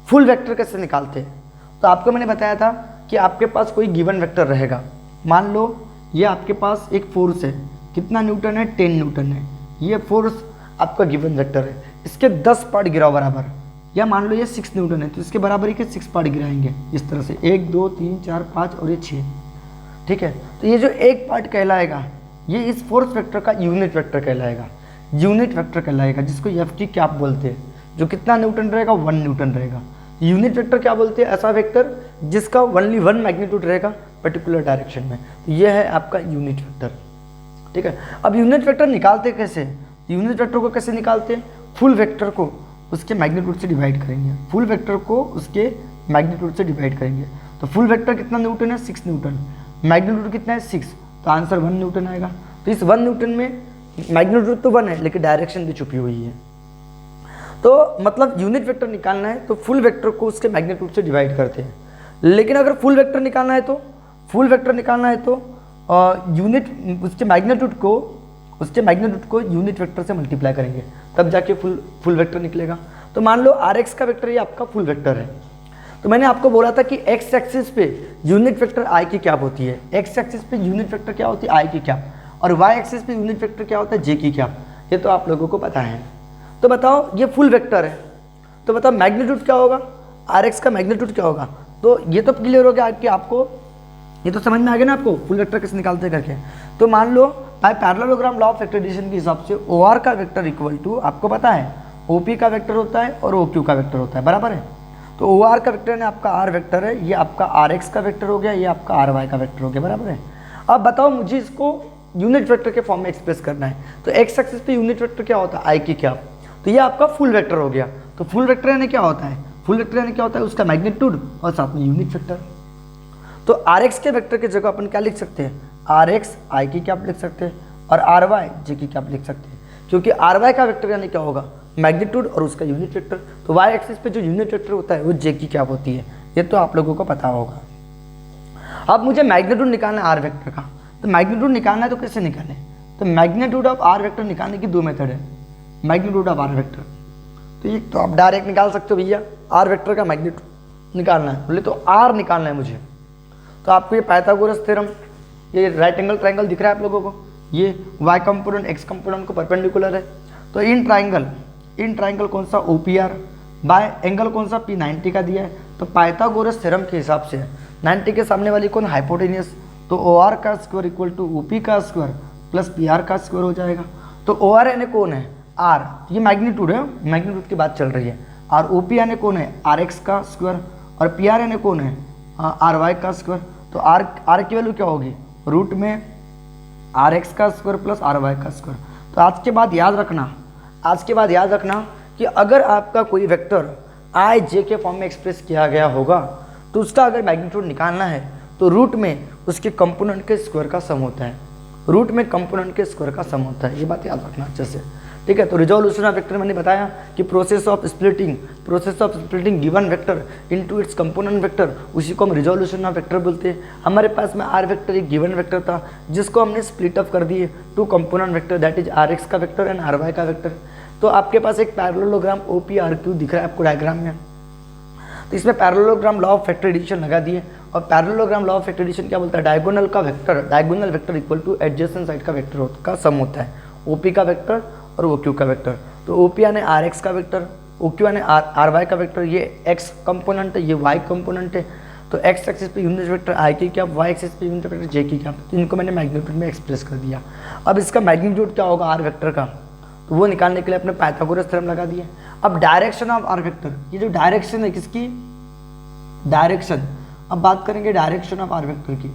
फुल वेक्टर कैसे निकालते हैं। तो आपको मैंने बताया था कि आपके पास कोई गिवन वेक्टर रहेगा, मान लो ये आपके पास एक फोर्स है, कितना न्यूटन है, 10 न्यूटन है, ये फोर्स आपका गिवन वेक्टर है, इसके 10 पार्ट गिराओ बराबर, या मान लो ये 6 न्यूटन है तो इसके बराबर ही के 6 पार्ट गिराएंगे इस तरह से, 1 2 3 4 5 और ये 6, ठीक है। तो ये जो एक पार्ट कहलाएगा ये इस फोर्स वेक्टर का यूनिट वेक्टर कहलाएगा, यूनिट वेक्टर कहलाएगा, जिसको एफ टी क्या बोलते हैं, जो कितना न्यूटन रहेगा, 1 न्यूटन रहेगा। यूनिट वेक्टर क्या बोलते हैं, ऐसा वेक्टर जिसका ओनली 1 मैग्नीट्यूड रहेगा पर्टिकुलर डायरेक्शन में, तो ये है आपका यूनिट वेक्टर, ठीक है। अब यूनिट वेक्टर निकालते कैसे, यूनिट वेक्टर को कैसे निकालते हैं, फुल वेक्टर को उसके मैग्नीट्यूड से डिवाइड करेंगे, फुल वेक्टर को उसके मैग्नीट्यूड से डिवाइड करेंगे। तो फुल वेक्टर कितना न्यूटन है, 6 न्यूटन, मैग्नीट्यूड कितना है 6, तो आंसर 1 न्यूटन आएगा। तो इस 1 न्यूटन में मैग्नीट्यूड तो 1 है लेकिन डायरेक्शन भी छुपी हुई है। तो मतलब यूनिट वेक्टर निकालना है तो फुल वेक्टर को उसके मैग्नीट्यूड से डिवाइड करते हैं, लेकिन अगर फुल वेक्टर निकालना है तो यूनिट उसके मैग्नीट्यूड को यूनिट वेक्टर से मल्टीप्लाई करेंगे, तब जाके फुल वेक्टर निकलेगा। तो मान लो आर एक्स का वेक्टर ये आपका फुल वेक्टर है, तो मैंने आपको बोला था कि एक्स एक्सिस पे यूनिट वेक्टर आई की कैप होती है, एक्स एक्सिस पे यूनिट वेक्टर क्या होती है, आई की कैप, और वाई एक्सिस पे यूनिट वेक्टर क्या होता है, जे की कैप। ये तो आप लोगों को पता है। तो बताओ ये फुल वेक्टर है, तो बताओ मैग्नीट्यूड क्या होगा, आर एक्स का मैग्नीट्यूड क्या होगा। तो ये तो क्लियर हो गया कि आपको, ये तो समझ में आ गया ना आपको फुल वेक्टर कैसे निकालते करके। तो मान लो by parallelogram law of factorization के हिसाब से ओ आर का वेक्टर इक्वल टू, आपको पता है ओ पी का वेक्टर होता है और ओ क्यू का वेक्टर होता है, बराबर है। तो ओ आर का वेक्टर है आपका आर वेक्टर है, ये आपका आर एक्स का वेक्टर हो गया, ये आपका आर वाई का वेक्टर हो गया, बराबर है। अब बताओ मुझे इसको यूनिट वेक्टर के फॉर्म में एक्सप्रेस करना है, तो एक्स एक्सिस पे यूनिट वेक्टर क्या होता है, आई की कैप, तो ये आपका फुल वेक्टर हो गया। तो फुल वेक्टर यानी क्या होता है, फुल वेक्टर यानी क्या होता है, उसका मैग्नीट्यूड और साथ में यूनिट वेक्टर। तो आर एक्स के वेक्टर की जगह अपन क्या लिख सकते हैं, आर एक्स आई की कैप लिख सकते हैं और आर वाई जे की कैप लिख सकते हैं, क्योंकि आर वाई का वेक्टर यानी क्या होगा, मैग्नीट्यूड और उसका यूनिट वेक्टर। तो वाई एक्सिस पे जो यूनिट वेक्टर होता है वो जे की कैप होती है, ये तो आप लोगों को पता होगा। अब मुझे मैग्नीट्यूड निकालना है आर वेक्टर का, तो मैग्नीट्यूड निकालना है तो कैसे निकालें, तो मैग्नीट्यूड ऑफ आर वेक्टर निकालने की 2 मेथड है, मैग्नीट्यूड ऑफ आर वेक्टर। तो ये तो आप डायरेक्ट निकाल सकते हो भैया, आर वेक्टर का मैग्नीट्यूड निकालना है, बोले तो आर निकालना है मुझे, तो आपको ये पाइथागोरस थ्योरम, ये राइट एंगल ट्रायंगल दिख रहा है आप लोगों को, ये वाई कंपोनेंट एक्स कंपोनेंट को परपेंडिकुलर है। तो इन ट्रायंगल कौन सा, O P R, by angle कौन सा, पी 90 का दिया है। तो पाइथागोरस थ्योरम के हिसाब से 90 के सामने वाली कौन, हाइपोटेनियस, तो ओ आर का square equal to O P का स्क्वायर प्लस पी आर का स्क्वायर हो जाएगा। तो ओ आर यानी कौन है, आर, ये मैग्नीट्यूड है, मैग्नीट्यूड की बात चल रही है, और ओ पी यानी कौन है, आर एक्स का स्क्वायर, और पी आर यानी कौन है, आर वाई का स्क्वायर। तो आर की वैल्यू क्या होगी, रूट में आर एक्स का स्क्वायर प्लस आर वाई का स्क्वायर। तो आज के बाद याद रखना कि अगर आपका कोई वेक्टर आई जे के फॉर्म में एक्सप्रेस किया गया होगा तो उसका अगर मैग्नीट्यूड निकालना है तो रूट में उसके कंपोनेंट के स्क्वायर का सम होता है, रूट में कंपोनेंट के स्क्वायर का सम होता है, ये बात याद रखना अच्छे से, ठीक है। तो रिजोल्यूशन ऑफ वेक्टर मैंने बताया कि process of splitting given vector into its component vector, उसी को हम रिजोल्यूशन ऑफ वेक्टर बोलते हैं। हमारे पास में आर वेक्टर एक गिवन वेक्टर था जिसको हमने स्प्लिट अप कर दिए two component vector, that is R X का वेक्टर एंड आर वाई का वेक्टर। तो आपके पास एक parallelogram O P R Q दिख रहा है आपको डायग्राम में, तो इसमें parallelogram law of vector addition लगा दिए। और parallelogram law of vector addition क्या बोलता है, diagonal vector equal to adjacent side का वेक्टर का सम होता है, ओपी का वेक्टर और ओ क्यू का वेक्टर। तो ओपी यानी आर एक्स का वेक्टर, ओ क्यू यानी आर वाई का वेक्टर, ये एक्स कंपोनेंट है, ये वाई कंपोनेंट है। तो एक्स एक्सिस पे यूनिट वेक्टर आई की क्या, वाई एक्सिस पे यूनिट वेक्टर जे की क्या, तो इनको मैंने मैग्नीट्यूड में एक्सप्रेस कर दिया। अब इसका मैग्नीट्यूड क्या होगा आर वेक्टर का, तो वो निकालने के लिए अपने पाइथागोरस थ्योरम लगा दिए। अब डायरेक्शन ऑफ आर वेक्टर, ये जो डायरेक्शन है किसकी, डायरेक्शन, अब बात करेंगे डायरेक्शन ऑफ आर वेक्टर की।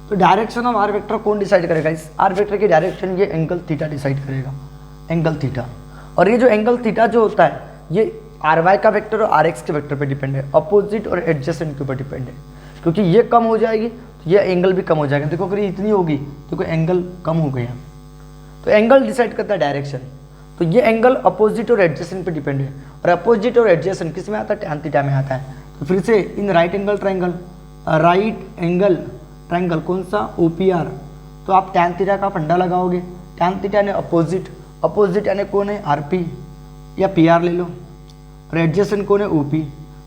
तो डायरेक्शन ऑफ आर वेक्टर कौन डिसाइड करेगा, इस आर वेक्टर की डायरेक्शन ये एंगल थीटा डिसाइड करेगा, एंगल थीटा। और ये जो एंगल थीटा जो होता है ये आर वाई का वेक्टर और आर एक्स के वेक्टर पे डिपेंड है, अपोजिट और एडजेसेंट के ऊपर डिपेंड है। क्योंकि ये कम हो जाएगी तो ये एंगल भी कम हो जाएगा। देखो अगर ये इतनी होगी तो कोई एंगल कम हो गया, तो एंगल डिसाइड करता है डायरेक्शन। तो ये एंगल अपोजिट और एडजेसेंट पे डिपेंड है, और अपोजिट और एडजेसेंट किस में आता है, टैन थीटा में आता है। तो फिर से इन राइट एंगल ट्रायंगल कौन सा, ओ पी आर, तो आप टैन थीटा का फंडा लगाओगे। टैन थीटा यानी अपोजिट यानी कौन है, आर पी या पी आर ले लो, और एडजेसेंट कौन है, ओ पी।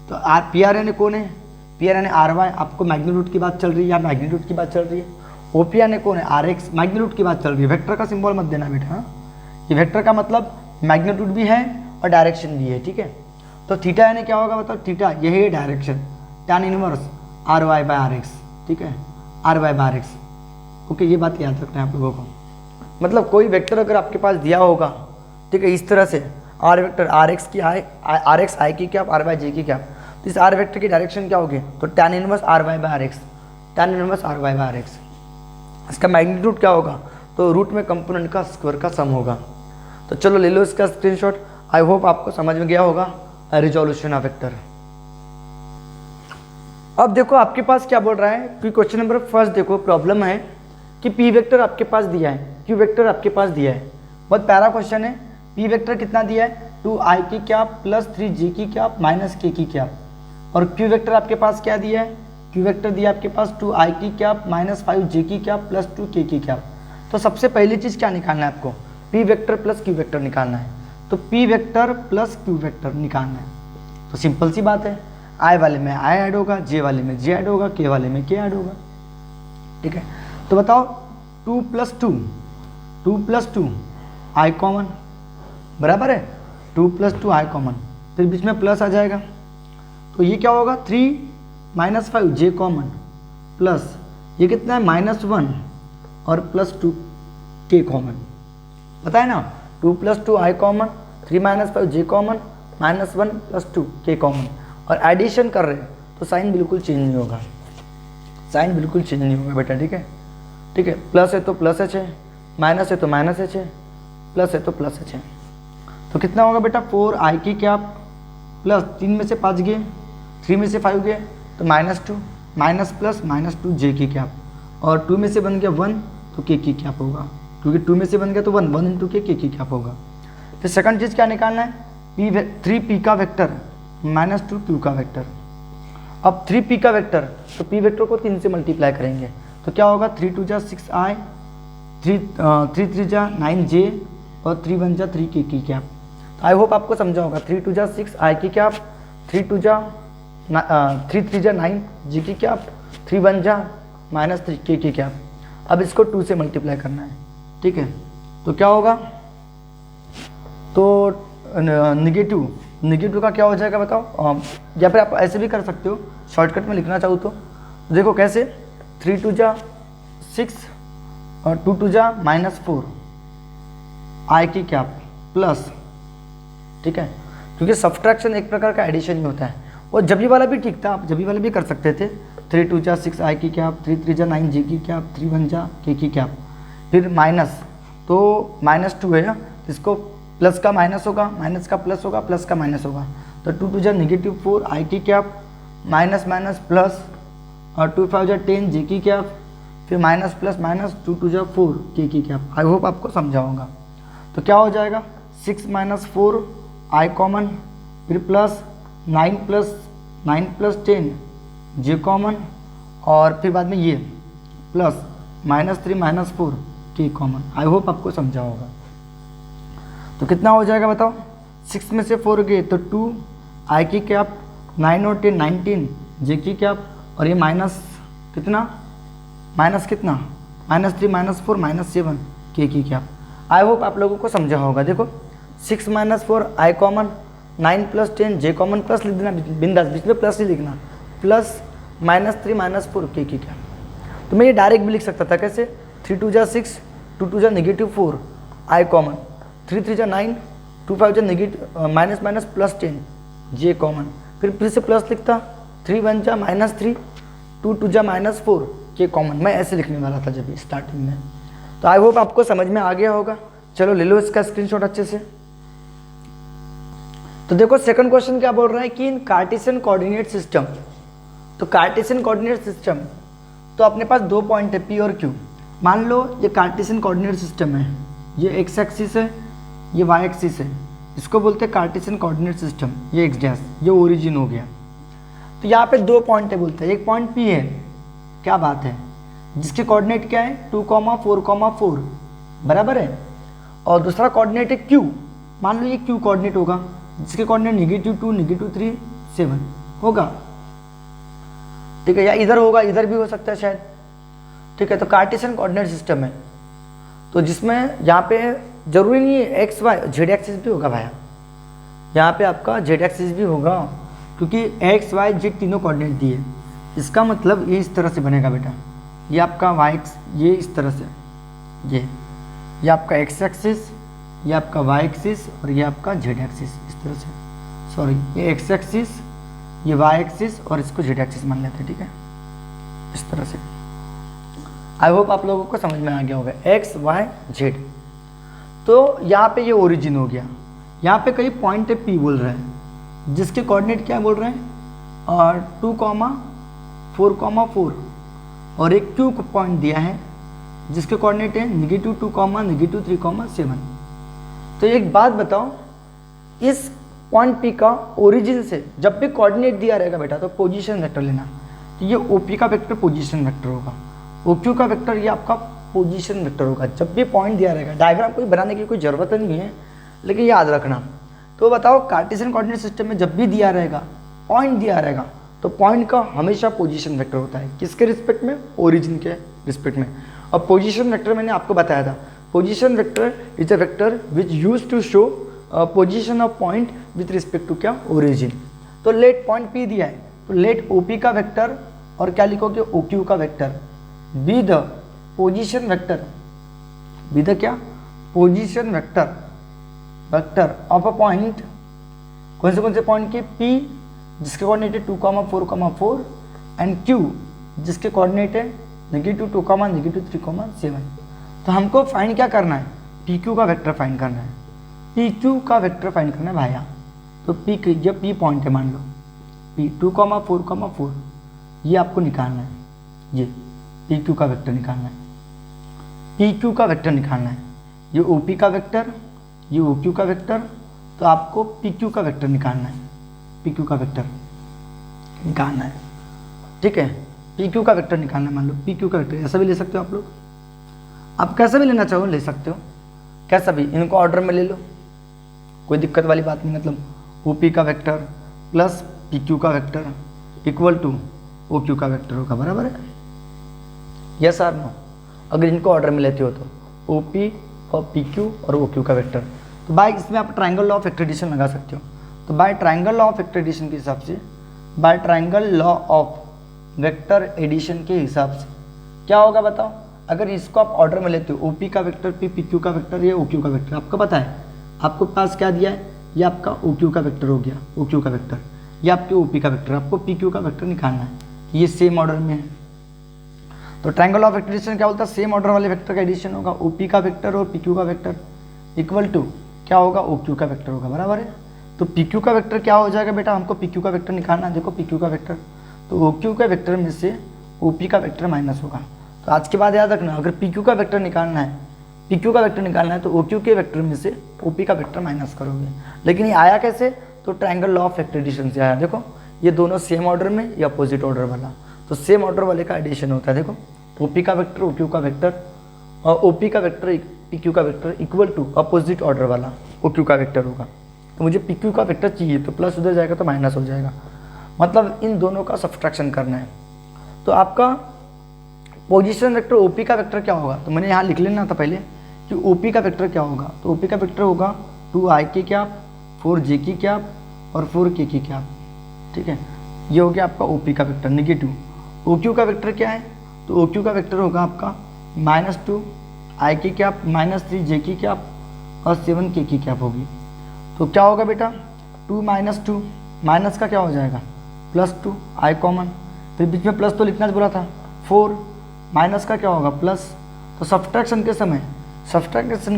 तो आर पी आर यानी कौन है, पी आर यानी आर वाई, आपको मैग्नीट्यूड की बात चल रही है या मैग्नीट्यूड की बात चल रही है। ओ पी यानी कौन है, आर एक्स, मैग्नीट्यूड की बात चल रही है। वेक्टर का सिंबल मत देना बेटा, हाँ, ये वेक्टर का मतलब मैग्नीट्यूड भी है और डायरेक्शन भी है, ठीक है। तो थीटा यानी क्या होगा, मतलब थीटा यही है direction, tan inverse R Y by R X, ठीक है, R Y by R X. Okay, ये बात याद रखना है आप लोगों को। मतलब कोई वेक्टर अगर आपके पास दिया होगा, ठीक है, इस तरह से आर वेक्टर आर एक्स की आई, आर एक्स आई की क्या, आर वाई जे की क्या, तो इस आर वेक्टर की डायरेक्शन क्या होगी, तो tan inverse R Y by R X, tan inverse R Y by R X. इसका मैग्नीट्यूड क्या होगा, तो रूट में कंपोनेंट का स्क्वायर का सम होगा। तो चलो ले लो इसका स्क्रीनशॉट। आई होप आपको समझ में गया होगा रिजोल्यूशन ऑफ वेक्टर। अब देखो आपके पास क्या बोल रहा है कि क्वेश्चन नंबर फर्स्ट देखो, प्रॉब्लम है कि पी वेक्टर आपके पास दिया है, क्यू वेक्टर आपके पास दिया है, बहुत प्यारा क्वेश्चन है। पी वेक्टर कितना दिया है, 2i की क्या प्लस 3j की क्या माइनस k की क्या, और क्यू वेक्टर आपके पास क्या दिया है, क्यू वेक्टर दिया आपके पास 2i की क्या माइनस 5j की क्या प्लस 2k की क्या। तो सबसे पहली चीज़ क्या निकालना है आपको, P vector plus Q vector निकालना है। तो P vector plus Q vector निकालना है, तो सिंपल सी बात है, आई वाले में आई ऐड होगा, जे वाले में जे ऐड होगा, के वाले में के ऐड होगा, ठीक है। तो बताओ 2 + 2 आई कॉमन बराबर है, 2 + 2 आई कॉमन, फिर बीच में प्लस आ जाएगा, तो ये क्या होगा 3 - 5 जे कॉमन प्लस ये कितना है -1 और +2 के कॉमन, पता है ना, 2 + 2 आई कॉमन, 3 - 5 जे कॉमन, -1 + 2 के कॉमन, और एडिशन कर रहे हैं तो साइन बिल्कुल चेंज नहीं होगा, साइन बिल्कुल चेंज नहीं होगा बेटा, ठीक है, ठीक है। प्लस है तो प्लस h है, माइनस है तो माइनस h है, प्लस है तो प्लस h है। तो कितना होगा बेटा 4i की क्या प्लस 3 में से 5 गए, 3 में से 5 गए तो -2 माइनस प्लस -2j की क्या, और 2 में से बन गया 1 तो k की क्या होगा, क्योंकि 2 में से बन गया तो 1 × k की क्या होगा। फिर सेकंड चीज़ क्या निकालना है, 3p का वेक्टर -2q का वेक्टर। अब 3p का वेक्टर, तो p वेक्टर को 3 से मल्टीप्लाई करेंगे तो क्या होगा 3 × 2 = 6i, 3 × 3 = 9j और 3 × 1 = 3k की क्या। तो आई होप आपको समझा होगा, 3 × 2 = 6i की क्या, 3 × 3 = 9 j की क्या, 3 × 1 = -3k की क्या। अब इसको 2 से मल्टीप्लाई करना है, ठीक है। तो क्या होगा, तो निगेटिव का क्या हो जाएगा बताओ, या फिर आप ऐसे भी कर सकते हो, शॉर्टकट में लिखना चाहो तो देखो कैसे, 3 × 2 = 6 और 2 × 2 = -4 आई की क्या प्लस, ठीक है, क्योंकि सब्ट्रैक्शन एक प्रकार का एडिशन ही होता है। और जब ये वाला भी ठीक था, आप जब ये वाला भी कर सकते थे, 3 × 2 = 6 आई की क्या, 3 × 3 = 9 जे की क्या, 3 × 1 = k की क्या। फिर माइनस, तो -2 है, इसको प्लस का माइनस होगा, माइनस का प्लस होगा, प्लस का माइनस होगा, तो 2 टू जा -4 आई की कैप, माइनस माइनस प्लस, और 2 5 जा 10 जे की कैप, फिर माइनस प्लस माइनस 2 टू जा 4 के की कैप। आई होप आपको समझा होगा। तो क्या हो जाएगा 6 - 4 आई कॉमन, फिर प्लस 9 + 10 जे कॉमन, और फिर बाद में ये प्लस -3 - 4 के कॉमन। आई होप आपको समझा होगा। तो कितना हो जाएगा बताओ, 6 में से 4 गए तो 2 आई की कैप, 9 और 10 19 जे की कैप, और ये माइनस कितना, -3 - 4 - 7 के की कैप। आई होप आप लोगों को समझा होगा। देखो 6 - 4 आई कॉमन, 9 + 10 जे कॉमन, प्लस लिख देना बिंदास, बीच में प्लस ही लिखना, प्लस -3 - 4 के की कैप। तो मैं ये डायरेक्ट भी लिख सकता था, कैसे 3 2 जा 6, 2 2 जा -4 आई कॉमन, 3 3 जा 9, 2 5 जा माइनस +10 जे कॉमन, फिर से प्लस लिखता, 3 1 जा -3, 2 2 जा -4 के कॉमन। मैं ऐसे लिखने वाला था जब स्टार्टिंग में। तो आई होप आपको समझ में आ गया होगा। चलो ले लो इसका स्क्रीनशॉट अच्छे से। तो देखो सेकंड क्वेश्चन क्या बोल रहा है कि इन कार्टेशियन कोऑर्डिनेट सिस्टम, तो कार्टेशियन कोऑर्डिनेट सिस्टम तो अपने पास 2 पॉइंट है P और Q। मान लो ये कार्टेशियन कोऑर्डिनेट सिस्टम है, ये x एक्सिस है, ये y एक्सिस है, इसको बोलते हैं कार्टेशियन कोऑर्डिनेट सिस्टम। ये x डैश, ये ओरिजिन हो गया। तो यहाँ पे 2 पॉइंट है बोलते हैं, एक पॉइंट P है, क्या बात है, जिसके कोऑर्डिनेट क्या है 2, 4, 4 बराबर है, और दूसरा कोऑर्डिनेट है Q। मान लो ये Q कोऑर्डिनेट होगा, जिसके कोऑर्डिनेट -2, -3, 7 होगा, ठीक है, या इधर होगा, इधर भी हो सकता है शायद, ठीक है। तो कार्टेशियन कोऑर्डिनेट सिस्टम है, तो जिसमें यहाँ पे जरूरी नहीं है एक्स वाई, जेड एक्सिस भी होगा भाई, यहाँ पे आपका जेड एक्सिस भी होगा, क्योंकि एक्स वाई जेड तीनों कोऑर्डिनेट दिए। इसका मतलब ये इस तरह से बनेगा बेटा, ये आपका वाई एक्स, ये इस तरह से, ये आपका एक्स एक्सिस, ये आपका वाई एक्सिस, और ये आपका जेड एक्सिस, इस तरह से, सॉरी ये एक्स एक्सिस, ये वाई एक्सिस, और इसको जेड एक्सिस मान लेते हैं, ठीक है, इस तरह से। आई होप आप लोगों को समझ में आ गया होगा, एक्स वाई जेड। तो यहाँ पे ये ओरिजिन हो गया, यहाँ पे कई पॉइंट है P बोल रहे हैं, जिसके कोऑर्डिनेट क्या बोल रहे हैं, और 2, 4, 4, और एक Q को पॉइंट दिया है, जिसके कोऑर्डिनेट है -2, -3, 7। तो एक बात बताओ, इस पॉइंट P का ओरिजिन से जब भी कोऑर्डिनेट दिया रहेगा बेटा, तो पोजीशन वेक्टर लेना। तो ये OP का वेक्टर पोजीशन वेक्टर होगा, OQ का वेक्टर ये आपका पोजीशन वेक्टर होगा। जब भी पॉइंट दिया रहेगा, डायग्राम कोई बनाने की कोई ज़रूरत नहीं है, लेकिन याद रखना। तो बताओ कार्टेशियन कोऑर्डिनेट सिस्टम में जब भी दिया रहेगा, पॉइंट दिया रहेगा, तो पॉइंट का हमेशा पोजीशन वेक्टर होता है, किसके रिस्पेक्ट में, ओरिजिन के रिस्पेक्ट में। और पोजीशन वेक्टर मैंने आपको बताया था, position vector is a vector which use to show position of point with respect to क्या, ओरिजिन। तो लेट पॉइंट P दिया है, तो लेट OP का वेक्टर, और क्या लिखोगे, OQ का vector, be the position vector, be the क्या, position vector, vector of a point. कौन से पॉइंट के, P जिसके कोऑर्डिनेट है 2, 4, 4, एंड Q जिसके कोऑर्डिनेट है -2, -3, 7। तो हमको फाइंड क्या करना है, PQ का वेक्टर फाइंड करना है, PQ का वेक्टर फाइंड करना है भाया। तो जब P पॉइंट है, मान लो P 2, 4, 4, ये आपको निकालना है, ये PQ का वेक्टर निकालना है, PQ का वेक्टर निकालना है, ये OP का वेक्टर, ये OQ का वेक्टर। तो आपको PQ का वेक्टर निकालना है, PQ का वेक्टर निकालना है, ठीक है, PQ का वेक्टर निकालना है। मान लो PQ का वेक्टर ऐसा भी ले सकते हो आप लोग, आप कैसा भी लेना चाहो ले सकते हो, कैसा भी, इनको ऑर्डर में ले लो, कोई दिक्कत वाली बात नहीं। मतलब OP का वेक्टर प्लस PQ का वेक्टर इक्वल टू OQ का वेक्टर होगा, बराबर है, यस और नो। अगर इनको ऑर्डर में लेते हो तो OP और PQ और OQ का वेक्टर। तो बाय इसमें आप ट्रायंगल लॉ ऑफ एक्ट्रेडिशन लगा सकते हो। तो बाय ट्रायंगल लॉ ऑफ एक्ट्रेडिशन के हिसाब से, by triangle law of vector addition के हिसाब से क्या होगा बताओ, अगर इसको आप ऑर्डर में लेते हो, OP का वेक्टर P, PQ का वेक्टर, ये OQ का वेक्टर, आपको पता है, आपको पास क्या दिया है, ये आपका OQ का वेक्टर हो गया, OQ का वेक्टर, ये आपके OP का वेक्टर, आपको PQ का वेक्टर निकालना है, ये सेम ऑर्डर में है। तो ट्रायंगल ऑफ वेक्टर एडिशन क्या बोलता है, सेम ऑर्डर वाले वेक्टर का एडिशन होगा, ओपी का वेक्टर और पीक्यू का वेक्टर इक्वल टू क्या होगा, ओक्यू का वेक्टर होगा, बराबर है। तो पीक्यू का वेक्टर क्या हो जाएगा बेटा, हमको पीक्यू का वेक्टर निकालना है, देखो पीक्यू का वेक्टर, तो ओक्यू का वेक्टर में से ओपी का वेक्टर माइनस होगा। तो आज के बाद याद रखना, अगर पीक्यू का वेक्टर निकालना है, पीक्यू का वेक्टर निकालना है तो ओक्यू के वेक्टर में से ओपी का वेक्टर माइनस करोगे। लेकिन ये आया कैसे, तो triangle law of vector addition से आया। देखो ये दोनों सेम ऑर्डर में या अपोजिट ऑर्डर वाला, तो सेम ऑर्डर वाले का एडिशन होता है। देखो ओपी का वेक्टर ओक्यू का वेक्टर और ओपी का वेक्टर पीक्यू का vector equal to opposite order वाला ओक्यू का वेक्टर होगा। तो मुझे पीक्यू का वेक्टर चाहिए तो प्लस उधर जाएगा तो माइनस हो जाएगा, मतलब इन दोनों का सब्सट्रैक्शन करना है। तो आपका पोजीशन वेक्टर ओपी का वेक्टर क्या होगा, तो मैंने यहाँ लिख लेना था पहले कि ओपी का वेक्टर क्या होगा। तो ओपी का वेक्टर होगा 2i की कैप 4j की कैप और 4k की कैप, ठीक है। ये हो गया आपका ओपी का वेक्टर नेगेटिव। ओक्यू का वेक्टर क्या है, तो ओक्यू का वेक्टर होगा आपका -2i की कैप -3j की कैप और 7k की कैप होगी। तो क्या होगा बेटा 2 - 2 माइनस का क्या हो जाएगा +2 i कॉमन, फिर बीच में प्लस तो लिखना बोला था 4 माइनस का क्या होगा प्लस। तो सब्सट्रैक्शन के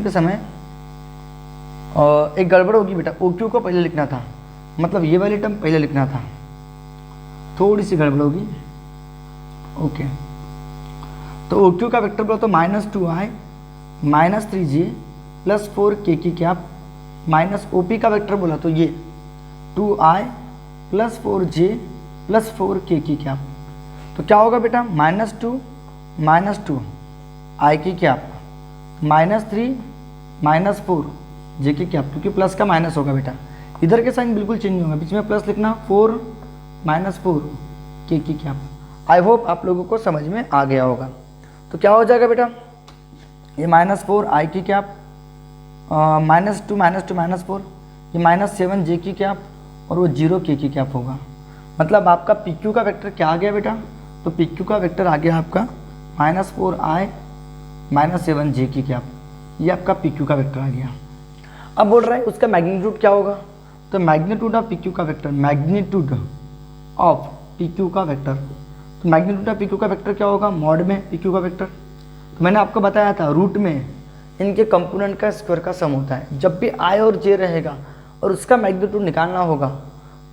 समय एक गड़बड़ होगी बेटा, OQ को पहले लिखना था, मतलब ये वाली टर्म पहले लिखना था, थोड़ी सी गड़बड़ होगी। ओके तो OQ का वेक्टर बोला तो -2i -3j + 4k की कैप माइनस OP का वेक्टर बोला तो ये 2i + 4j + 4k की कैप। तो क्या होगा बेटा -2 i की कैप -3 -4 j की कैप, क्योंकि प्लस का माइनस होगा बेटा, इधर के साइन बिल्कुल चेंज नहीं होगा, बीच में प्लस लिखना 4 -4 k की कैप। आई होप आप लोगों को समझ में आ गया होगा। तो क्या हो जाएगा बेटा ये -4 i की कैप -2 -4 ये -7 j की कैप और वो 0 k की कैप होगा। मतलब आपका PQ का वेक्टर क्या आ गया बेटा, तो PQ का वेक्टर आ गया आपका -4i -7 j की कैप, ये आपका PQ का वेक्टर आ गया। अब बोल रहा है उसका मैग्नीट्यूड क्या होगा, तो मैग्नीट्यूड ऑफ PQ का वेक्टर, मैग्नीट्यूड ऑफ PQ का वेक्टर, तो मैग्नीट्यूड ऑफ PQ का वेक्टर क्या होगा मॉड में PQ का वेक्टर। तो मैंने आपको बताया था रूट में इनके कंपोनेंट का स्क्वायर का सम होता है। जब भी i और j रहेगा और उसका मैग्नीट्यूड निकालना होगा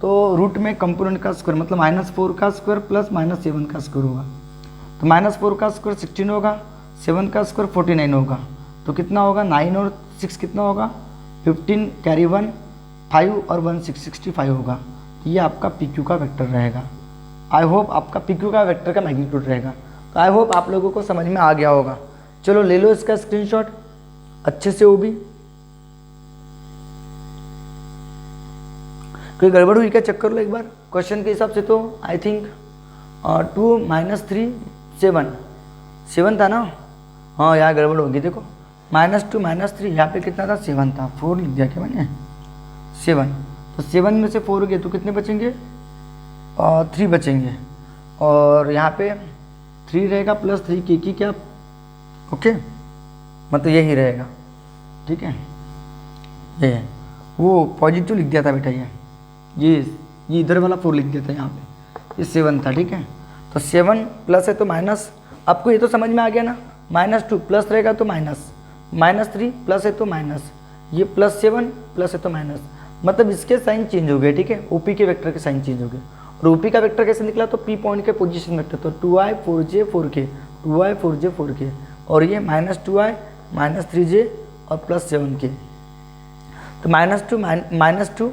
तो रूट में कंपोनेंट का स्क्वायर मतलब -4 का स्क्वायर प्लस -7 का स्क्वायर होगा। तो -4 का स्क्वायर 16 होगा, 7 का स्क्वायर 49 होगा, तो कितना होगा 9 और 6 कितना होगा 15 कैरी 1 5 और 1 6 65 होगा। ये आपका PQ का वेक्टर रहेगा। आई होप आपका PQ का वेक्टर का मैग्नीट्यूड रहेगा। तो आई होप आप लोगों को समझ में आ गया होगा। चलो ले लो इसका स्क्रीनशॉट अच्छे से, वो भी कोई गड़बड़ हुई क्या चेक कर लो एक बार क्वेश्चन के हिसाब से। तो आई थिंक 2 - 3 7 था ना, हाँ यहाँ गड़बड़ होगी। देखो -2 - 3 यहाँ पे कितना था 7 था, 4 लिख दिया क्या मैंने 7, तो 7 में से 4 गए तो कितने बचेंगे 3 बचेंगे, और यहाँ पे 3 रहेगा प्लस 3 की क्या, ओके मतलब यही रहेगा, ठीक है। ये वो पॉजिटिव लिख दिया था बेटा, ये इधर वाला 4 लिख दिया था, यहाँ पे ये 7 था, ठीक है। तो 7 प्लस है तो माइनस, आपको ये तो समझ में आ गया ना, -2 प्लस रहेगा तो माइनस, -3 प्लस है तो माइनस, ये +7 प्लस है तो माइनस, मतलब इसके साइन चेंज हो गए, ठीक है। OP के वेक्टर के साइन चेंज हो गए। और OP का वेक्टर कैसे निकला, तो P पॉइंट के पोजीशन वेक्टर, तो 2i 4j 4k 2i 4j 4k, और ये -2i -3j और +7k। तो -2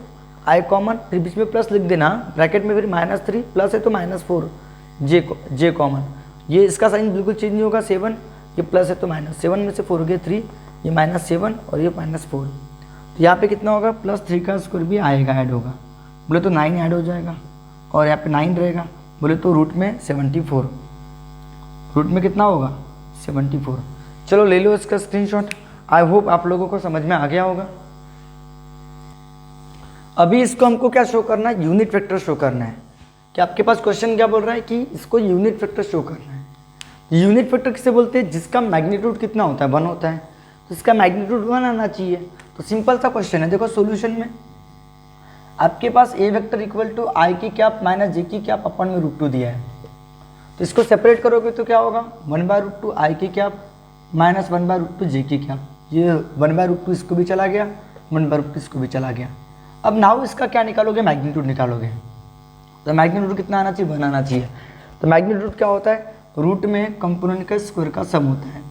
i कॉमन, फिर बीच में प्लस लिख देना ब्रैकेट में, फिर -3 प्लस है तो -4 j कॉमन, ये इसका साइन बिल्कुल चेंज नहीं होगा। 7 ये प्लस है तो माइनस, 7 में से 4 गए 3, ये -7 और ये -4, तो यहाँ पे कितना होगा +3 का स्क्वायर भी आएगा, ऐड होगा, बोले तो 9 ऐड हो जाएगा, और यहाँ पे 9 रहेगा, बोले तो रूट में 74, रूट में कितना होगा 74। चलो ले लो इसका स्क्रीनशॉट। आई होप आप लोगों को समझ में आ गया होगा। अभी इसको हमको क्या शो करना है, यूनिट वेक्टर शो करना है। कि आपके पास क्वेश्चन क्या बोल रहा है कि इसको यूनिट वेक्टर शो करना है। यूनिट वेक्टर किसे बोलते हैं, जिसका मैग्नीट्यूड कितना होता है 1 होता है, तो इसका मैग्नीट्यूड 1 आना चाहिए। तो सिंपल सा क्वेश्चन है, देखो सॉल्यूशन में आपके पास a vector equal to i की कैप माइनस j की कैप अपन में √2 दिया है। तो इसको सेपरेट करोगे तो क्या होगा 1/√2 आई की कैप माइनस 1/√2 जे की कैप, ये 1/√2 इसको भी चला गया, 1/√2 इसको भी चला गया। अब नाउ इसका क्या निकालोगे, मैग्नीट्यूड निकालोगे। तो मैग्नीट्यूड कितना आना चाहिए, 1 आना चाहिए। तो मैग्नीट्यूड क्या होता है, रूट में कंपोनेंट का स्क्वायर का सम होता है।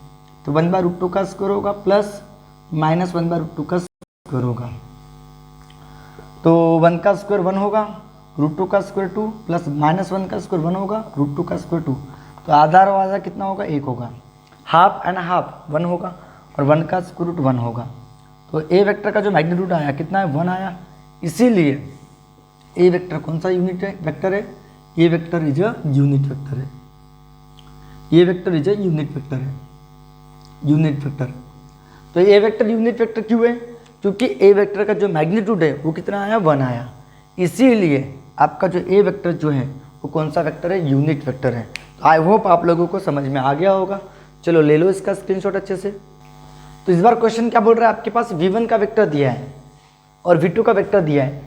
तो 1/√2 का स्क्वायर होगा प्लस माइनस 1/√2 का स्क्वायर होगा। तो 1 का स्क्वायर 1 होगा, √2 का स्क्वायर 2 प्लस माइनस 1 का स्क्वायर 1 होगा, √2 का स्क्वायर 2। तो आधा और आधा कितना होगा, 1 होगा। हाफ एंड हाफ 1 होगा और 1 का स्क्वायर रूट 1 होगा। तो ए वेक्टर का जो मैग्नीट्यूड आया कितना है, 1 आया। इसीलिए ए वेक्टर कौन सा यूनिट वेक्टर है, A vector is a unit vector है। A vector is a unit vector है, यूनिट वेक्टर। तो ए वेक्टर यूनिट वेक्टर क्यों है, क्योंकि ए वेक्टर का जो मैग्नीट्यूड है वो कितना आया, 1 आया। इसीलिए आपका जो ए वेक्टर जो है वो कौन सा वेक्टर है, यूनिट वेक्टर है। तो आई होप आप लोगों को समझ में आ गया होगा। चलो ले लो इसका स्क्रीनशॉट अच्छे से। तो इस बार क्वेश्चन क्या बोल रहा है, आपके पास v1 का वेक्टर दिया है और v2 का वेक्टर दिया है।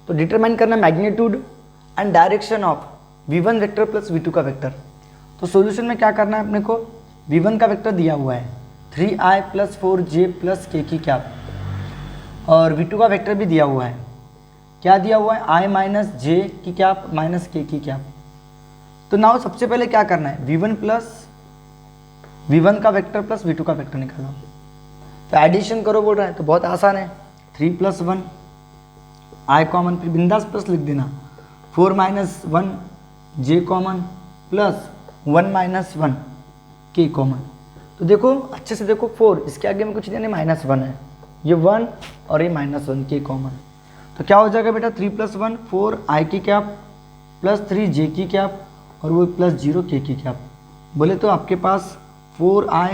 तो डिटरमाइन करना magnitude and direction of v1 vector plus v2 का वेक्टर। तो सॉल्यूशन में क्या करना है अपने को, v1 का वेक्टर दिया हुआ है 3i + 4j + k की कैप, और v2 का वेक्टर भी दिया हुआ है, क्या दिया हुआ है, i - j की कैप माइनस k की कैप। तो नाउ सबसे पहले क्या करना है, v1 का वेक्टर प्लस v2 का वेक्टर निकालो। तो एडिशन करो बोल रहा है, तो बहुत आसान है, 3 + 1 i कॉमन, फिर बिंदास प्लस लिख देना, 4 - 1 j common plus 1 - 1 k common. तो देखो अच्छे से देखो, 4 इसके आगे में कुछ नहीं है, -1 है, ये 1 और ये -1 k कॉमन। तो क्या हो जाएगा बेटा, 3 + 1 4 i की कैप प्लस 3 j की कैप और वो प्लस 0 k की कैप। बोले तो आपके पास 4i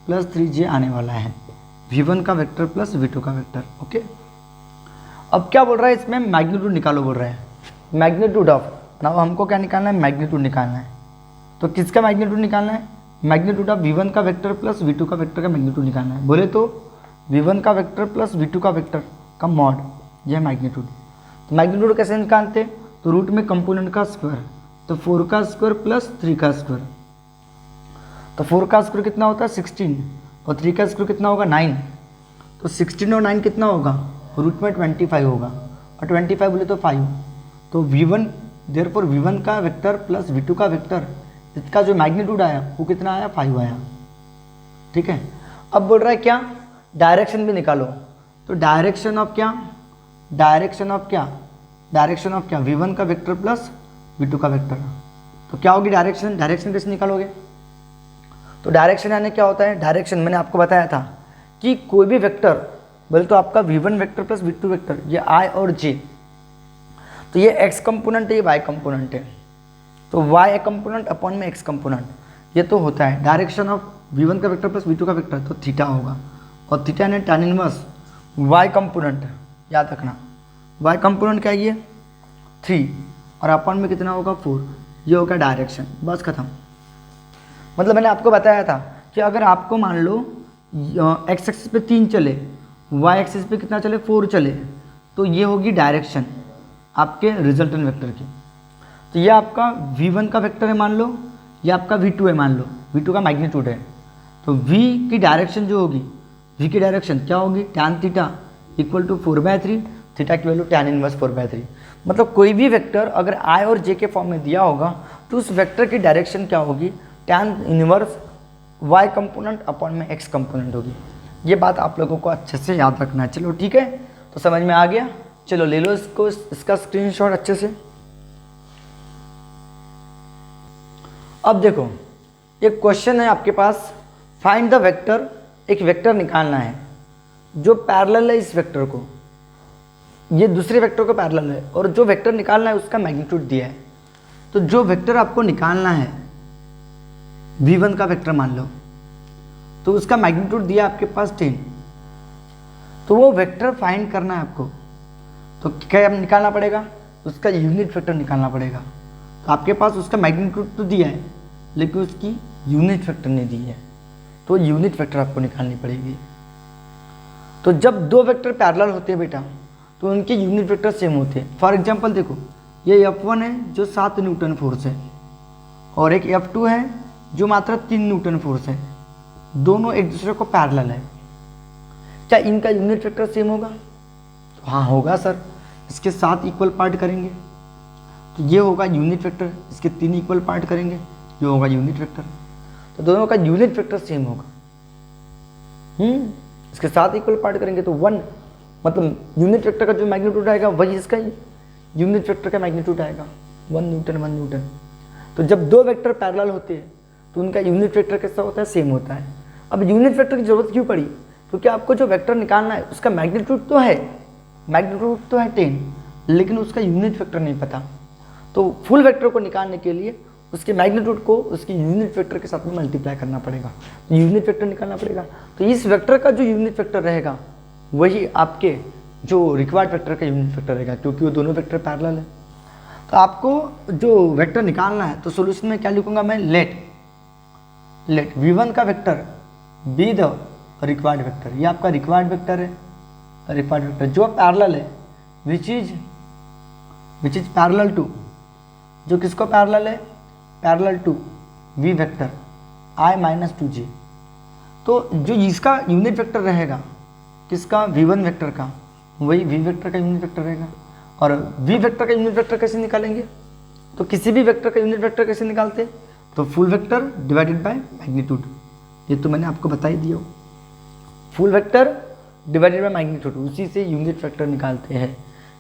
+ 3j आने वाला है, v1 का वेक्टर प्लस v2 का वेक्टर। ओके, अब क्या बोल रहा है, इसमें मैग्नीट्यूड निकालो बोल रहा है, मैग्नीट्यूड ऑफ। ना हमको क्या निकालना है, मैग्नीट्यूड निकालना है। तो किसका मैग्नीट्यूड निकालना है, मैग्नीट्यूड ऑफ v1 का वेक्टर प्लस v2 का वेक्टर का मैग्नीट्यूड निकालना है। बोले तो v1 का वेक्टर प्लस v2 का वेक्टर का मॉड, यह मैग्नीट्यूड। तो मैग्नीट्यूड कैसे निकालते, तो रूट में कंपोनेंट का स्क्वायर, तो 4 का स्क्वायर प्लस 3 का स्क्वायर। तो 4 का स्क्वायर कितना होता है, 16, और 3 का स्क्वायर कितना होगा, 9। तो 16 और 9 कितना होगा, रूट में 25 होगा, और 25 बोले तो 5। तो v1 देयरफॉर v1 का वेक्टर प्लस v2 का वेक्टर, इसका जो मैग्नीट्यूड आया वो कितना आया, 5 आया। ठीक है, अब बोल रहा है क्या, डायरेक्शन भी निकालो। तो डायरेक्शन ऑफ क्या, डायरेक्शन ऑफ क्या, डायरेक्शन ऑफ क्या, v1 का वेक्टर प्लस v2 का वेक्टर। तो क्या होगी डायरेक्शन, डायरेक्शन कैसे निकालोगे। तो डायरेक्शन यानी क्या होता है, डायरेक्शन मैंने आपको बताया था कि कोई भी वेक्टर, बोले तो आपका v1 vector plus v2 vector, ये i और j, तो ये x कंपोनेंट है, ये y कंपोनेंट है। तो y कंपोनेंट अपॉन में x कंपोनेंट, ये तो होता है डायरेक्शन ऑफ v1 का वेक्टर प्लस v2 का वेक्टर, तो थीटा होगा। और थीटा ने tan इनवर्स y कंपोनेंट, याद रखना y कंपोनेंट क्या है, ये 3 और अपॉन में कितना होगा, 4, ये होगा डायरेक्शन। बस खत्म। मतलब मैंने आपको बताया था कि अगर आपको मान लो x एक्सिस पे 3 चले, y एक्सिस पे कितना चले, 4 चले, तो ये होगी डायरेक्शन आपके रिजल्टेंट वेक्टर की। तो ये आपका v1 का वेक्टर है मान लो, ये आपका v2 है मान लो, v2 का मैग्नीट्यूड है। तो v की डायरेक्शन जो होगी, v की डायरेक्शन क्या होगी, tan थीटा = 4/3, थीटा की वैल्यू tan इनवर्स 4/3। मतलब कोई भी वेक्टर अगर i और j के फॉर्म में दिया होगा तो उस वेक्टर की डायरेक्शन क्या होगी, tan inverse y component upon में x कंपोनेंट होगी। ये बात आप लोगों को अच्छे से याद रखना है। चलो ठीक है, तो समझ में आ गया। चलो ले लो इसको, इसका स्क्रीनशॉट अच्छे से। अब देखो एक क्वेश्चन है आपके पास, फाइंड द वेक्टर, एक वेक्टर निकालना है जो पैरेलल है इस वेक्टर को, ये दूसरे वेक्टर को पैरेलल है, और जो वेक्टर निकालना है उसका मैग्नीट्यूड दिया है। तो जो वेक्टर आपको निकालना है v1 का वेक्टर मान लो, तो उसका मैग्नीट्यूड दिया आपके पास 10। तो वो वेक्टर फाइंड करना है आपको, तो क्या निकालना पड़ेगा, उसका यूनिट वेक्टर निकालना पड़ेगा। तो आपके पास उसका मैग्नीट्यूड तो दिया है लेकिन उसकी यूनिट वेक्टर नहीं दी है, तो यूनिट वेक्टर आपको निकालनी पड़ेगी। तो जब दो वेक्टर पैरेलल होते हैं बेटा, तो उनके यूनिट वेक्टर सेम होते हैं। फॉर एग्जांपल देखो, ये F1 है जो 7 न्यूटन फोर्स है, और एक F2 है जो मात्र 3 न्यूटन फोर्स है, दोनों एक दूसरे को पैरेलल है। क्या इनका यूनिट वेक्टर सेम होगा? तो हाँ होगा सर, इसके 7 इक्वल पार्ट करेंगे तो ये होगा यूनिट वेक्टर, इसके 3 इक्वल पार्ट करेंगे ये होगा यूनिट वेक्टर, तो दोनों का यूनिट वेक्टर सेम होगा। इसके 7 इक्वल पार्ट करेंगे तो 1, मतलब यूनिट वेक्टर का जो मैग्नीट्यूड आएगा वही इसका यूनिट वेक्टर का मैग्नीट्यूड आएगा, 1 न्यूटन 1 न्यूटन। तो जब दो वेक्टर पैरेलल होते हैं तो उनका यूनिट वेक्टर कैसा होता है? सेम होता है। अब यूनिट वेक्टर की जरूरत क्यों पड़ी? क्योंकि आपको जो वेक्टर निकालना है उसका मैग्नीट्यूड तो है 10, लेकिन उसका यूनिट वेक्टर नहीं पता। तो फुल वेक्टर को निकालने के लिए उसके मैग्नीट्यूड को उसके यूनिट वेक्टर के साथ में मल्टीप्लाई करना पड़ेगा, तो यूनिट वेक्टर निकालना पड़ेगा। तो इस वेक्टर का जो यूनिट वेक्टर रहेगा वही आपके जो रिक्वायर्ड वेक्टर का यूनिट वेक्टर रहेगा, क्योंकि वो दोनों वेक्टर पैरेलल है। तो आपको जो वेक्टर निकालना है तो सॉल्यूशन में क्या लिखूंगा मैं? लेट v1 का vector be the required vector, ये आपका रिक्वायर्ड वेक्टर है, रिक्वायर्ड वेक्टर जो पैरेलल है, विच इज पैरेलल टू, जो किसको पैरेलल है? Parallel to v vector i-2j। तो जो इसका यूनिट वेक्टर रहेगा किसका? v1 वेक्टर का, वही v वेक्टर का यूनिट वेक्टर रहेगा। और v वेक्टर का यूनिट वेक्टर कैसे निकालेंगे? तो किसी भी वेक्टर का यूनिट वेक्टर कैसे निकालते हैं? तो full vector divided by magnitude, ये तो मैंने आपको बता ही दिया हो, full vector divided by magnitude, उसी से यूनिट वेक्टर निकालते हैं।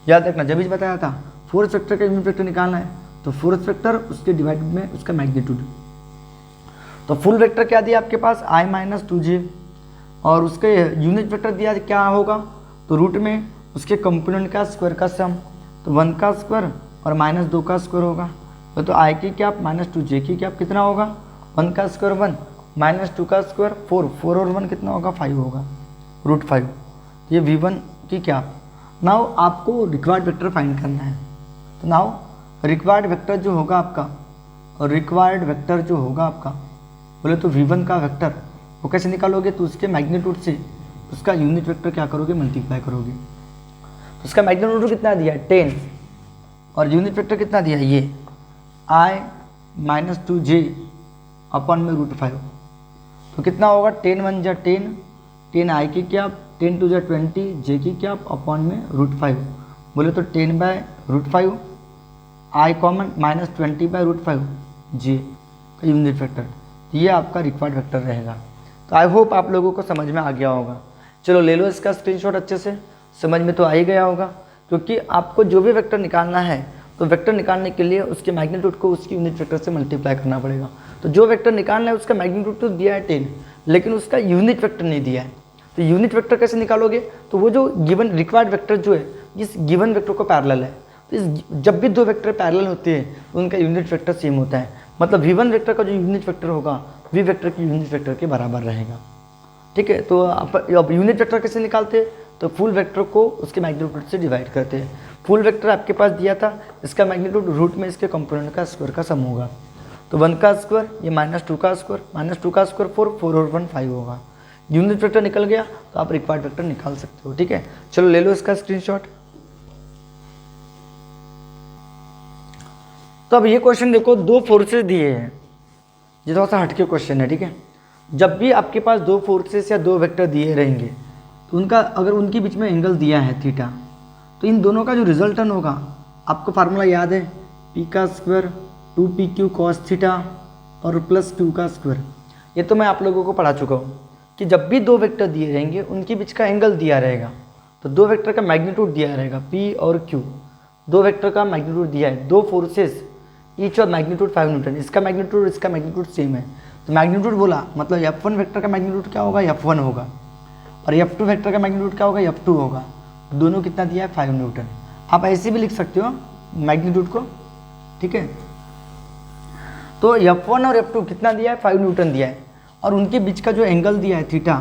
याद रखना, जब भी बताया था फोर्थ वेक्टर का यूनिट वेक्टर निकालना है तो फोर्थ वेक्टर उसके डिवाइडेड में उसका मैग्नीट्यूड। तो फुल वेक्टर क्या दिया आपके पास? i-2j, और उसके यूनिट वेक्टर दिया क्या होगा? तो रूट में उसके कंपोनेंट का स्क्वायर का सम, तो 1 का स्क्वायर और -2 का स्क्वायर होगा। तो i की क्या -2j की क्या कितना होगा? 1 का स्क्वायर 1, -2 का स्क्वायर 4 और 1 कितना होगा? 5 होगा, √5। ये v1 की क्या। नाउ आपको रिक्वायर्ड वेक्टर फाइंड करना है। तो नाउ रिक्वायर्ड वेक्टर जो होगा आपका, और रिक्वायर्ड वेक्टर जो होगा आपका बोले तो v1 का वेक्टर वो कैसे निकालोगे? तो उसके मैग्नीट्यूड से उसका यूनिट वेक्टर क्या करोगे? मल्टीप्लाई करोगे। तो उसका मैग्नीट्यूड कितना दिया है? 10, और यूनिट वेक्टर कितना दिया है? ये i-2j अपॉन में √5। तो कितना होगा? 10 1 जा 10 i की क्या, 10 2 जा 20, j की क्या अपॉन में √5। बोले तो 10/√5, i कॉमन -20/√5 j का यूनिट वेक्टर, ये आपका रिक्वायर्ड वेक्टर रहेगा। तो आई होप आप लोगों को समझ में आ गया होगा। चलो ले लो इसका स्क्रीनशॉट, अच्छे से समझ में तो आ ही गया होगा, क्योंकि आपको जो भी वेक्टर निकालना है तो वेक्टर निकालने के लिए उसके मैग्नीट्यूड को उसकी यूनिट वेक्टर से मल्टीप्लाई करना पड़ेगा। तो जो वेक्टर निकालना है उसका मैग्नीट्यूड तो दिया है 10, लेकिन उसका यूनिट वेक्टर नहीं दिया है। तो यूनिट वेक्टर कैसे निकालोगे? तो वो जो गिवन रिक्वायर्ड वेक्टर जो है इस गिवन वेक्टर को पैरेलल है, तो इस जब भी दो वेक्टर पैरेलल होते हैं तो उनका यूनिट वेक्टर सेम होता है। मतलब v1 वेक्टर का जो यूनिट वेक्टर होगा v वेक्टर की यूनिट वेक्टर के बराबर रहेगा। ठीक है, तो अब यूनिट वेक्टर कैसे निकालते हैं? तो फुल वेक्टर को उसके मैग्नीट्यूड से डिवाइड करते हैं। फुल वेक्टर आपके पास दिया था, इसका मैग्नीट्यूड रूट में इसके कंपोनेंट का स्क्वायर का सम होगा। तो 1 का स्क्वायर, ये -2 का स्क्वायर, -2 का स्क्वायर 4 और 1 5 होगा। यूनिट वेक्टर निकल गया तो आप रिक्वायर्ड वेक्टर निकाल सकते हो। ठीक है, चलो ले लो इसका स्क्रीनशॉट। तो अब ये क्वेश्चन देखो, दो फोर्सेस दिए हैं, ये थोड़ा सा हटके क्वेश्चन है। ठीक है, जब भी आपके पास दो फोर्सेस या दो वेक्टर दिए रहेंगे तो उनका अगर उनके बीच में एंगल दिया है थीटा, तो इन दोनों का जो रिजल्टेंट होगा, आपको फार्मूला याद है, p का स्क्वायर 2pq cos थीटा और प्लस q का स्क्वायर। ये तो मैं आप लोगों को पढ़ा चुका हूँ कि जब भी दो वेक्टर दिए रहेंगे उनके बीच का एंगल दिया रहेगा, तो दो वेक्टर का मैग्नीट्यूड दिया रहेगा p और q। दो वेक्टर का मैग्नीट्यूड दिया है, दो फोर्सेस ईच और मैग्नीट्यूड 5 न्यूटन, इसका मैग्नीट्यूड सेम है। तो मैग्नीट्यूड बोला मतलब f1 वेक्टर का मैग्नीट्यूड क्या होगा? f1 होगा, और f2 वेक्टर का मैग्नीट्यूड क्या होगा? f2 होगा। दोनों कितना दिया है? 5 न्यूटन। आप ऐसे भी लिख सकते हो मैग्नीट्यूड को। ठीक है, तो f1 और f2 कितना दिया है? 5 न्यूटन दिया है, और उनके बीच का जो एंगल दिया है थीटा,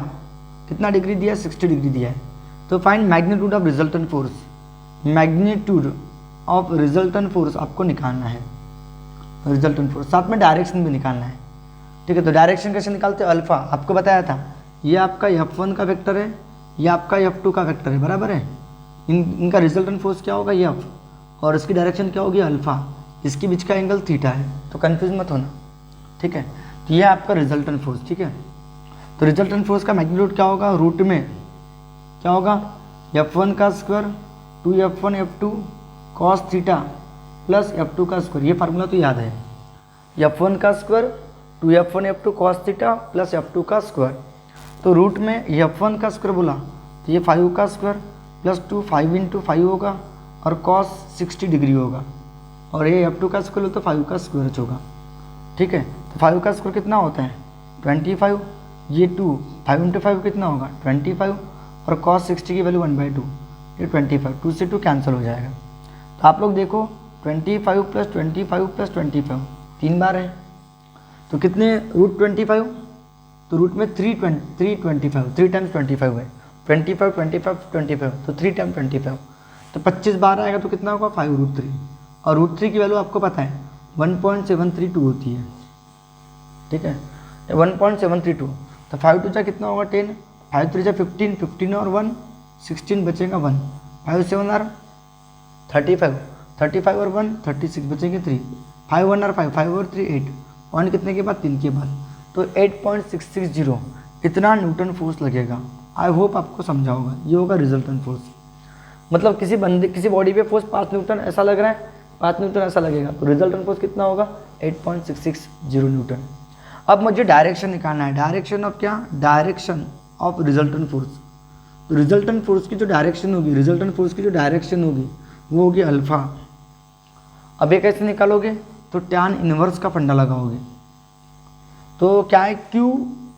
कितना डिग्री दिया है? 60 डिग्री दिया है। तो find magnitude of resultant force, magnitude of resultant force आपको निकालना है, रिजल्टेंट फोर्स, साथ में डायरेक्शन भी निकालना है। ठीक है, तो डायरेक्शन कैसे निकालते हैं? अल्फा आपको बताया था, ये आपका f1 का वेक्टर है, ये आपका f2 का वेक्टर है, बराबर है। इनका रिजल्टेंट फोर्स क्या होगा? f, और इसकी डायरेक्शन क्या होगी? अल्फा। इसके बीच का एंगल थीटा है, तो कंफ्यूज मत होना। ठीक है। तो ये आपका रिजल्टेंट फोर्स, ठीक है। तो रिजल्टेंट फोर्स का मैग्नीट्यूड क्या होगा, रूट में क्या होगा, F1 का square 2F1 F2 cos theta plus F2 का स्क्वायर, ये फार्मूला तो याद है, F1 का square 2F1 F2 cos theta plus F2 का स्क्वायर। तो रूट में F1 का स्क्वायर बोला तो ये 5 का स्क्वायर प्लस 2 5 इंटू 5 होगा और cos 60 डिग्री होगा, और ये F2 का स्क्वायर तो 5 का स्क्वायर होगा, ठीक है। तो 5 का स्क्वायर कितना होता है 25, ये 2 5 इंटू 5 कितना होगा 25, और cos 60 की वैल्यू 1/2, ये 25, 2 से 2 कैंसिल हो जाएगा। तो आप लोग देखो 25 प्लस 25 प्लस 25 3 बार है, तो कितने रूट 25, तो रूट में 325 3 टाइम्स 25 है, 25 25 25 तो 3 टाइम 25, तो 25 बार आएगा तो कितना होगा 5√3, और रूट 3 की वैल्यू आपको पता है 1.732 होती है, ठीक है 1.732। तो 5 2 कितना होगा 10, 5 3 15, 15 और 1 16 बचेगा 1, 5 7 आर 35, 35 और 1 36 बचेंगे 3, 5 1 आर 5, 5 और 3 8, 1 कितने के बाद 3 के बाद, तो 8.660 इतना न्यूटन फोर्स लगेगा। आई होप आपको समझा होगा, ये होगा रिजल्टेंट फोर्स। मतलब किसी बॉडी पे फोर्स 5 न्यूटन ऐसा लग रहा है, 5 न्यूटन ऐसा लगेगा, तो रिजल्टेंट फोर्स कितना होगा 8.660 न्यूटन। अब मुझे डायरेक्शन निकालना है, डायरेक्शन ऑफ क्या, डायरेक्शन ऑफ रिजल्टेंट फोर्स। तो रिजल्टेंट फोर्स की जो डायरेक्शन होगी, रिजल्टेंट फोर्स की जो डायरेक्शन होगी वो होगी अल्फा। अब ये कैसे निकालोगे, तो टैन इनवर्स का फंडा लगाओगे। तो क्या है Q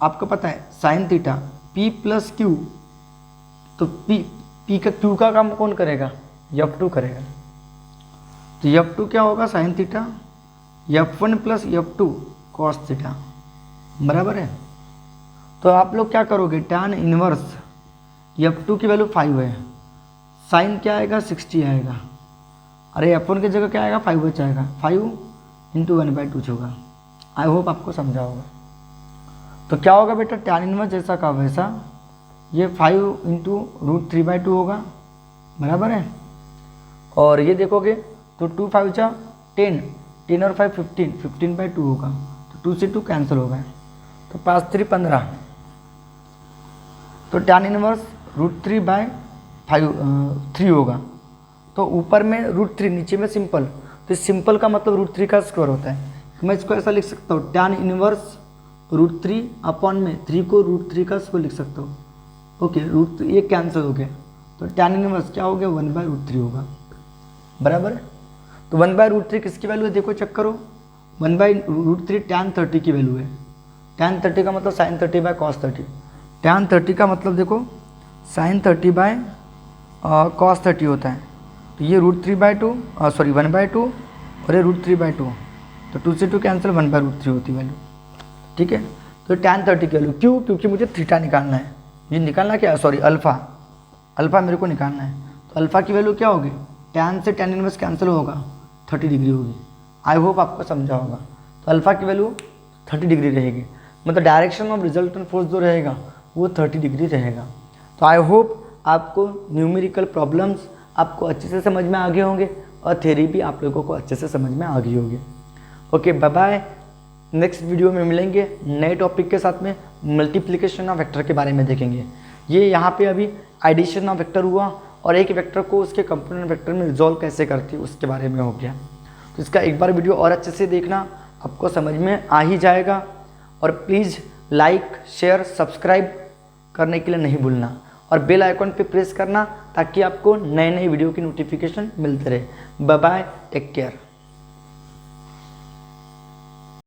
आपको पता है sine theta P plus Q, तो P का Q का काम कौन करेगा, F2 करेगा। तो F2 क्या होगा sine theta, F1 plus F2 cos theta, बराबर है। तो आप लोग क्या करोगे, टैन इनवर्स F2 की वैल्यू 5 है, साइन क्या आएगा 60 आएगा, अरे F1 की जगह क्या आएगा 5 बचाएगा, 5 इंटू 1/2 होगा। आई होप आपको समझा होगा। तो क्या होगा बेटा, टैन इनवर्स जैसा का वैसा, ये 5 इंटू √3/2 होगा, बराबर है। और ये देखोगे तो 2 5 10, 10 और 5 15, 15/2 होगा, तो 2 से 2 कैंसिल हो गए, तो 5 3 15, तो टैन इनवर्स √3/3 होगा। तो ऊपर में √3, नीचे में सिंपल, तो सिंपल का मतलब √3 का स्क्वायर होता है। तो मैं इसको ऐसा लिख सकता हूँ, टैन इनवर्स √3 अपॉन में 3 को √3 का स्क्वायर लिख सकता हूँ। ओके, √3 ये कैंसिल हो गया, तो टैन इनवर्स क्या हो गया 1/√3 होगा, बराबर है। तो 1/√3 किसकी वैल्यू है, देखो चेक करो, 1/√3 टैन 30 की वैल्यू है। टैन 30 का मतलब साइन 30/cos 30, टैन 30 का मतलब देखो साइन 30/cos 30 होता है। तो ये √3/2 सॉरी 1/2 और ये √3/2, तो 2 से 2 कैंसिल, 1/√3 होती वैल्यू, ठीक है। तो टैन 30 की वैल्यू, क्यों, क्योंकि मुझे थीटा निकालना है, ये निकालना क्या, सॉरी अल्फ़ा मेरे को निकालना है। तो अल्फ़ा की वैल्यू क्या होगी, टैन से टैन इनवर्स कैंसिल होगा 30 डिग्री होगी। आई होप आपको समझा होगा। तो अल्फ़ा की वैल्यू 30 डिग्री रहेगी, मतलब डायरेक्शन ऑफ रिजल्टेंट फोर्स जो रहेगा वो 30 डिग्री रहेगा। तो आई होप आपको न्यूमेरिकल प्रॉब्लम्स आपको अच्छे से समझ में आ गए होंगे, और थ्योरी भी आप लोगों को अच्छे से समझ में आ गई होगी। Okay, bye bye. Next video में मिलेंगे नए टॉपिक के साथ में, मल्टीप्लिकेशन ऑफ वेक्टर के बारे में देखेंगे। ये यहाँ पे अभी एडिशन ऑफ वेक्टर हुआ, और एक वेक्टर को उसके कंपोनेंट वेक्टर में रिजॉल्व कैसे करती है उसके बारे में हो गया। तो इसका एक बार वीडियो और अच्छे से देखना, आपको समझ में आ ही जाएगा। और प्लीज़ लाइक शेयर सब्सक्राइब करने के लिए नहीं भूलना, और बेल आइकॉन पे प्रेस करना ताकि आपको नए नए वीडियो की नोटिफिकेशन मिलते रहे। Bye bye, take care.